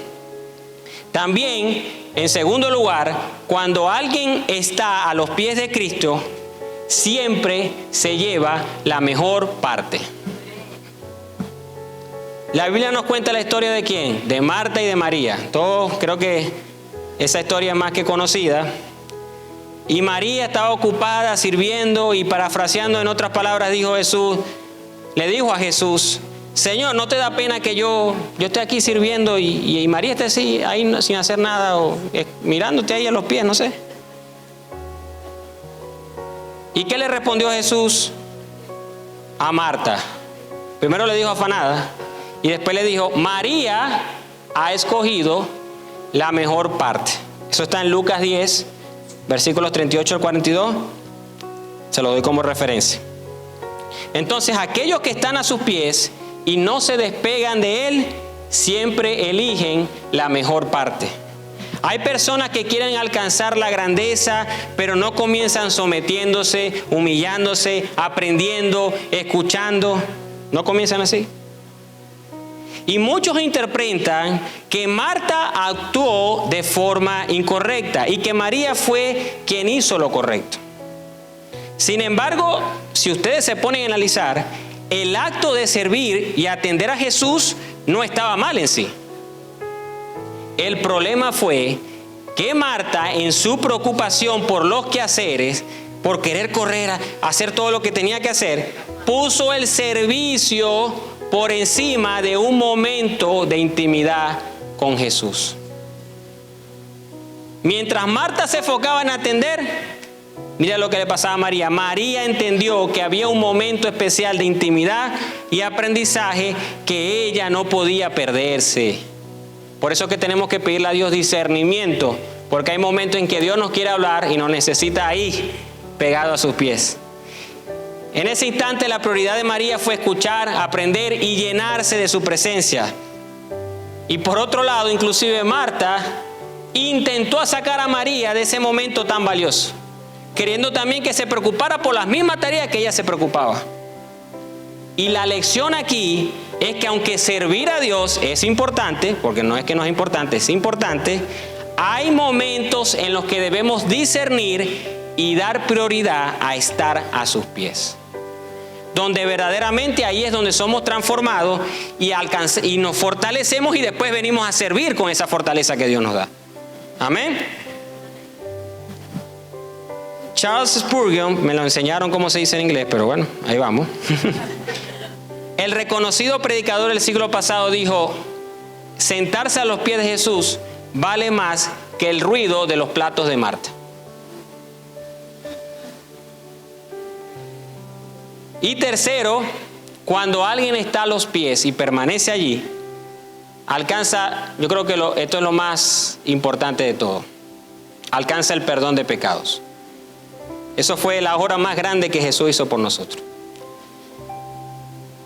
También, en segundo lugar, cuando alguien está a los pies de Cristo, siempre se lleva la mejor parte. La Biblia nos cuenta la historia de ¿quién? De Marta y de María. Todos creo que esa historia es más que conocida. Y María estaba ocupada sirviendo y parafraseando, en otras palabras, le dijo a Jesús, Señor, ¿no te da pena que yo esté aquí sirviendo y María esté así, ahí sin hacer nada o mirándote ahí a los pies, no sé? ¿Y qué le respondió Jesús a Marta? Primero le dijo afanada y después le dijo, María ha escogido la mejor parte. Eso está en Lucas 10, versículos 38 al 42. Se lo doy como referencia. Entonces, aquellos que están a sus pies y no se despegan de Él, siempre eligen la mejor parte. Hay personas que quieren alcanzar la grandeza, pero no comienzan sometiéndose, humillándose, aprendiendo, escuchando. ¿No comienzan así? Y muchos interpretan que Marta actuó de forma incorrecta y que María fue quien hizo lo correcto. Sin embargo, si ustedes se ponen a analizar, el acto de servir y atender a Jesús no estaba mal en sí. El problema fue que Marta, en su preocupación por los quehaceres, por querer correr a hacer todo lo que tenía que hacer, puso el servicio por encima de un momento de intimidad con Jesús. Mientras Marta se enfocaba en atender, mira lo que le pasaba a María. María entendió que había un momento especial de intimidad y aprendizaje que ella no podía perderse. Por eso es que tenemos que pedirle a Dios discernimiento, porque hay momentos en que Dios nos quiere hablar y nos necesita ahí, pegado a sus pies. En ese instante la prioridad de María fue escuchar, aprender y llenarse de su presencia. Y por otro lado, inclusive Marta intentó sacar a María de ese momento tan valioso. queriendo también que se preocupara por las mismas tareas que ella se preocupaba. Y la lección aquí es que aunque servir a Dios es importante, porque no es que no es importante, es importante, hay momentos en los que debemos discernir y dar prioridad a estar a sus pies. Donde verdaderamente ahí es donde somos transformados y nos fortalecemos y después venimos a servir con esa fortaleza que Dios nos da. Amén. Charles Spurgeon, me lo enseñaron cómo se dice en inglés, pero bueno, ahí vamos. El reconocido predicador del siglo pasado dijo: sentarse a los pies de Jesús vale más que el ruido de los platos de Marta. Y tercero, cuando alguien está a los pies y permanece allí, alcanza, yo creo que esto es lo más importante de todo, alcanza el perdón de pecados. Eso fue la obra más grande que Jesús hizo por nosotros.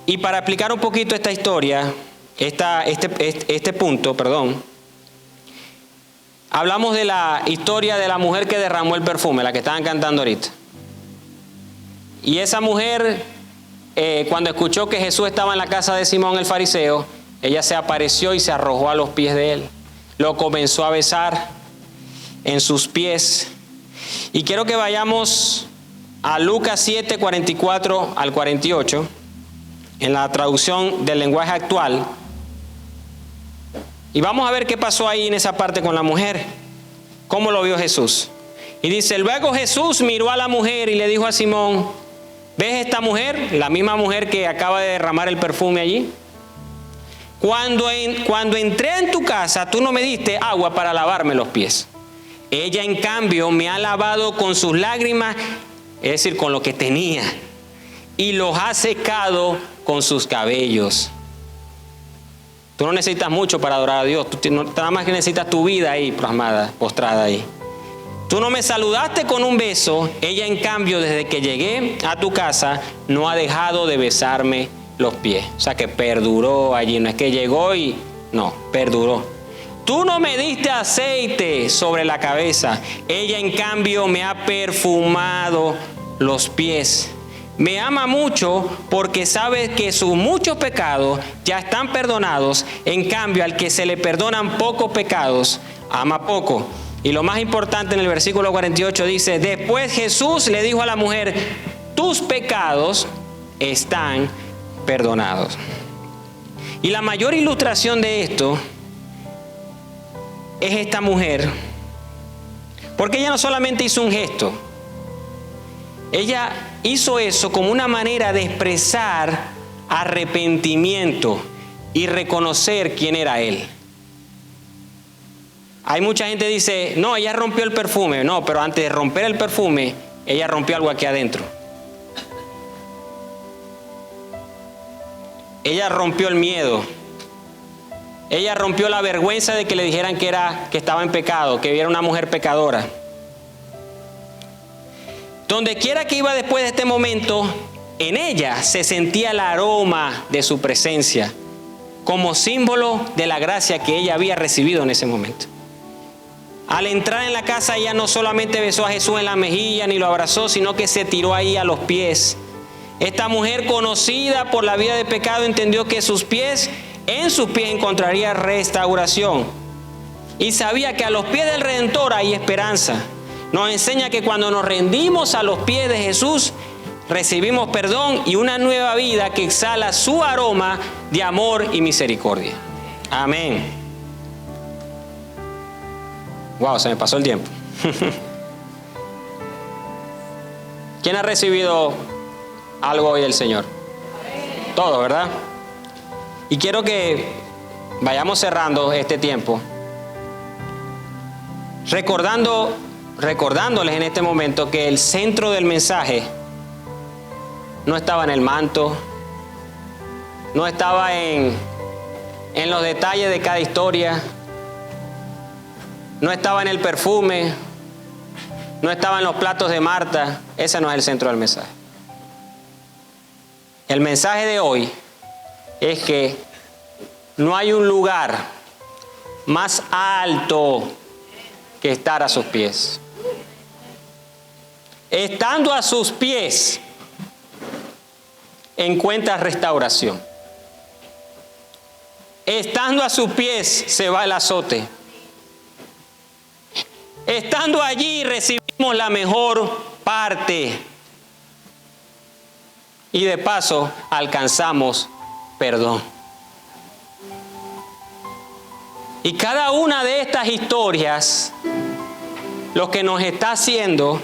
Y para explicar un poquito esta historia, este punto, hablamos de la historia de la mujer que derramó el perfume, la que estaban cantando ahorita. Y esa mujer, cuando escuchó que Jesús estaba en la casa de Simón el fariseo, ella se apareció y se arrojó a los pies de él. Lo comenzó a besar en sus pies. Y quiero que vayamos a Lucas 7, 44 al 48, en la traducción del lenguaje actual. Y vamos a ver qué pasó ahí en esa parte con la mujer. ¿Cómo lo vio Jesús? Y dice: luego Jesús miró a la mujer y le dijo a Simón: ¿ves esta mujer? La misma mujer que acaba de derramar el perfume allí. Cuando entré en tu casa, tú no me diste agua para lavarme los pies. Ella, en cambio, me ha lavado con sus lágrimas, es decir, con lo que tenía, y los ha secado con sus cabellos. Tú no necesitas mucho para adorar a Dios. Tú nada más que necesitas tu vida ahí, plasmada, postrada ahí. Tú no me saludaste con un beso. Ella, en cambio, desde que llegué a tu casa, no ha dejado de besarme los pies. O sea, que perduró allí. No es que llegó y no, perduró. Tú no me diste aceite sobre la cabeza. Ella, en cambio, me ha perfumado los pies. Me ama mucho porque sabe que sus muchos pecados ya están perdonados. En cambio, al que se le perdonan pocos pecados, ama poco. Y lo más importante, en el versículo 48 dice: después Jesús le dijo a la mujer: tus pecados están perdonados. Y la mayor ilustración de esto es esta mujer, porque ella no solamente hizo un gesto, ella hizo eso como una manera de expresar arrepentimiento y reconocer quién era él. Hay mucha gente que dice: no, ella rompió el perfume. No, pero antes de romper el perfume, ella rompió algo aquí adentro. Ella rompió el miedo. Ella rompió la vergüenza de que le dijeran que estaba en pecado, que era una mujer pecadora. Donde quiera que iba después de este momento, en ella se sentía el aroma de su presencia, como símbolo de la gracia que ella había recibido en ese momento. Al entrar en la casa, ella no solamente besó a Jesús en la mejilla ni lo abrazó, sino que se tiró ahí a los pies. Esta mujer, conocida por la vida de pecado, entendió que en sus pies encontraría restauración. Y sabía que a los pies del Redentor hay esperanza. Nos enseña que cuando nos rendimos a los pies de Jesús, recibimos perdón y una nueva vida que exhala su aroma de amor y misericordia. Amén. Wow, se me pasó el tiempo. ¿Quién ha recibido algo hoy del Señor? Todos, ¿verdad? Y quiero que vayamos cerrando este tiempo, recordándoles en este momento que el centro del mensaje no estaba en el manto, no estaba en los detalles de cada historia, no estaba en el perfume, no estaba en los platos de Marta. Ese no es el centro del mensaje. El mensaje de hoy es que no hay un lugar más alto que estar a sus pies. estando a sus pies, encuentras restauración. Estando a sus pies se va el azote. Estando allí recibimos la mejor parte. Y de paso alcanzamos perdón. Y cada una de estas historias lo que nos está haciendo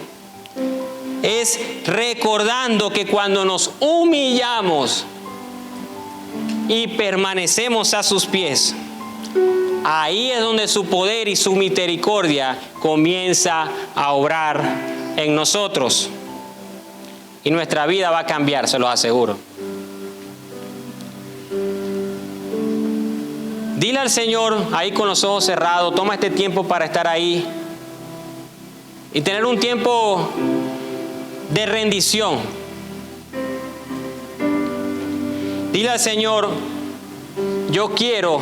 es recordando que cuando nos humillamos y permanecemos a sus pies, ahí es donde su poder y su misericordia comienza a obrar en nosotros. Y nuestra vida va a cambiar, se los aseguro. Dile al Señor, ahí con los ojos cerrados, toma este tiempo para estar ahí y tener un tiempo de rendición. Dile al Señor, yo quiero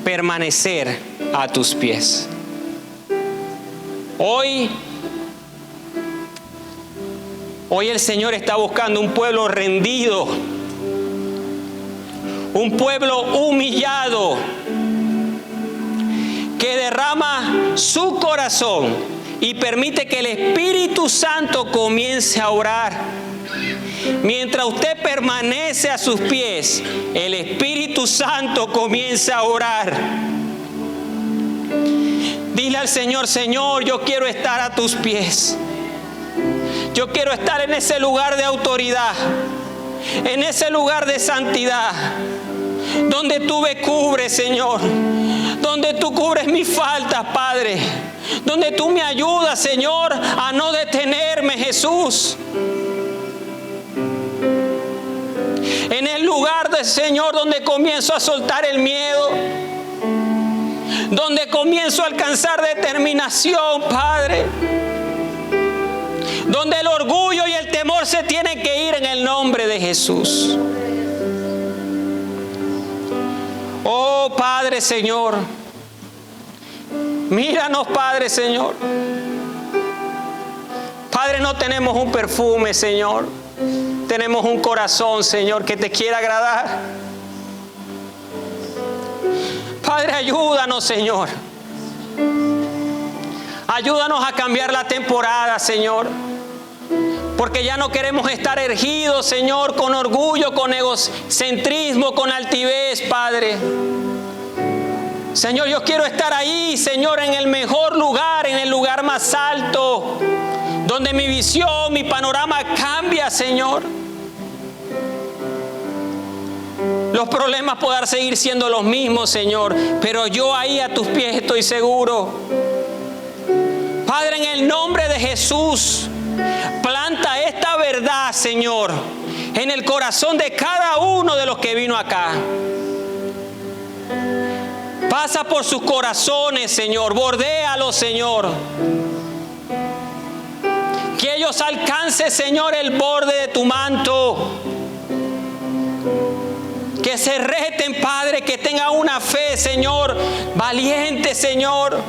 permanecer a tus pies. Hoy el Señor está buscando un pueblo rendido, un pueblo humillado, que derrama su corazón y permite que el Espíritu Santo comience a orar. Mientras usted permanece a sus pies, el Espíritu Santo comienza a orar. Dile al Señor, Señor, yo quiero estar a tus pies. Yo quiero estar en ese lugar de autoridad, en ese lugar de santidad, donde tú me cubres, Señor, donde tú cubres mis faltas, Padre, donde tú me ayudas, Señor, a no detenerme, Jesús. En el lugar del Señor donde comienzo a soltar el miedo, donde comienzo a alcanzar determinación, Padre, donde el orgullo y el temor se tienen que ir en el nombre de Jesús. Oh Padre, Señor, míranos, Padre, Señor. Padre, no tenemos un perfume, Señor. Tenemos un corazón, Señor, que te quiere agradar. Padre, ayúdanos, Señor. Ayúdanos a cambiar la temporada, Señor. Porque ya no queremos estar erguidos, Señor, con orgullo, con egocentrismo, con altivez, Padre. Señor, yo quiero estar ahí, Señor, en el mejor lugar, en el lugar más alto, donde mi visión, mi panorama cambia, Señor. Los problemas podrán seguir siendo los mismos, Señor, pero yo ahí a tus pies estoy seguro. Padre, en el nombre de Jesús, planta esta verdad, Señor, en el corazón de cada uno de los que vino acá. Pasa por sus corazones, Señor, bordéalos, Señor. Que ellos alcancen, Señor, el borde de tu manto. Que se reten, Padre, que tengan una fe, Señor, valiente, Señor.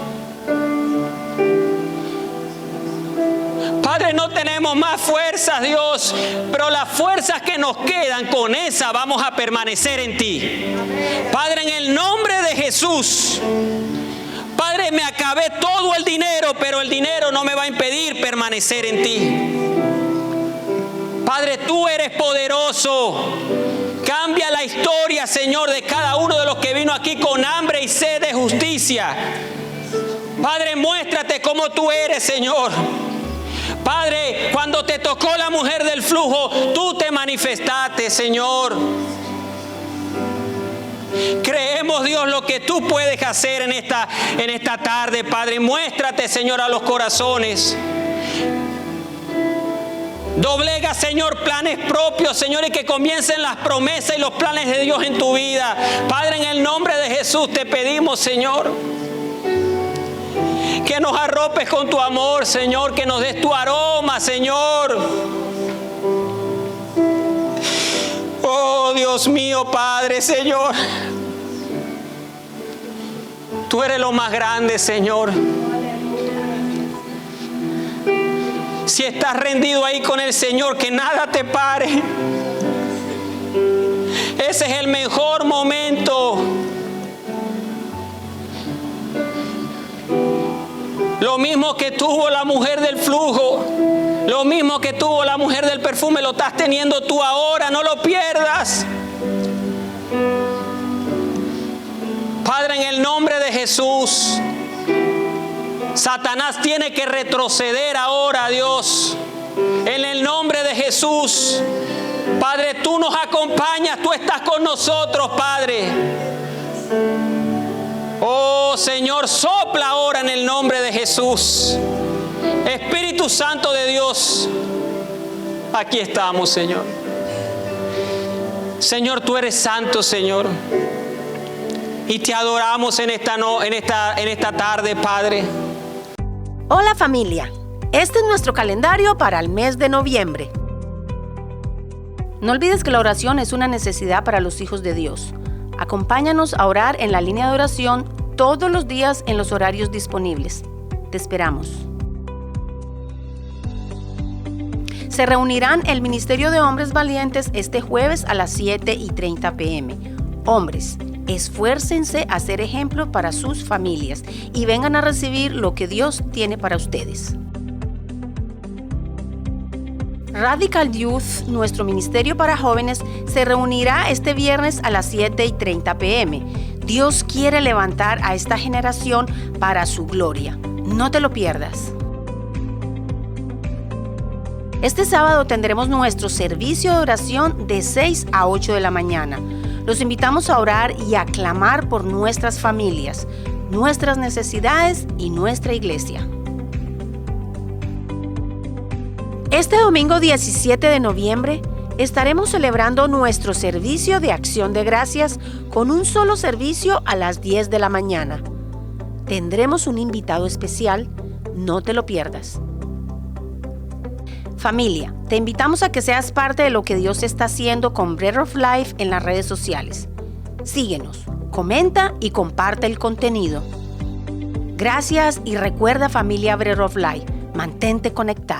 Padre, no tenemos más fuerzas, Dios, pero las fuerzas que nos quedan, con esas vamos a permanecer en ti. Padre, en el nombre de Jesús. Padre, me acabé todo el dinero, pero el dinero no me va a impedir permanecer en ti. Padre, tú eres poderoso. Cambia la historia, Señor, de cada uno de los que vino aquí con hambre y sed de justicia. Padre, muéstrate como tú eres, Señor. Padre, cuando te tocó la mujer del flujo, tú te manifestaste, Señor. Creemos, Dios, lo que tú puedes hacer en esta tarde, Padre. Muéstrate, Señor, a los corazones. Doblega, Señor, planes propios, Señor, y que comiencen las promesas y los planes de Dios en tu vida. Padre, en el nombre de Jesús te pedimos, Señor, que nos arropes con tu amor, Señor, que nos des tu aroma, Señor. Oh, Dios mío, Padre, Señor. Tú eres lo más grande, Señor. Si estás rendido ahí con el Señor, que nada te pare. Ese es el mejor momento. Lo mismo que tuvo la mujer del flujo, lo mismo que tuvo la mujer del perfume, lo estás teniendo tú ahora, no lo pierdas. Padre, en el nombre de Jesús, Satanás tiene que retroceder ahora, Dios. En el nombre de Jesús, Padre, tú nos acompañas, tú estás con nosotros, Padre. Oh Señor, sopla ahora en el nombre de Jesús. Espíritu Santo de Dios, aquí estamos, Señor. Señor, tú eres santo, Señor. Y te adoramos en esta tarde, Padre. Hola familia, este es nuestro calendario para el mes de noviembre. No olvides que la oración es una necesidad para los hijos de Dios. Acompáñanos a orar en la línea de oración todos los días en los horarios disponibles. Te esperamos. Se reunirán el Ministerio de Hombres Valientes este jueves a las 7:30 p.m. Hombres, esfuércense a ser ejemplo para sus familias y vengan a recibir lo que Dios tiene para ustedes. Radical Youth, nuestro ministerio para jóvenes, se reunirá este viernes a las 7:30 p.m. Dios quiere levantar a esta generación para su gloria. No te lo pierdas. Este sábado tendremos nuestro servicio de oración de 6 a 8 de la mañana. Los invitamos a orar y a clamar por nuestras familias, nuestras necesidades y nuestra iglesia. Este domingo 17 de noviembre estaremos celebrando nuestro servicio de acción de gracias con un solo servicio a las 10 de la mañana. Tendremos un invitado especial, no te lo pierdas. Familia, te invitamos a que seas parte de lo que Dios está haciendo con Bread of Life en las redes sociales. Síguenos, comenta y comparte el contenido. Gracias y recuerda, familia Bread of Life, mantente conectado.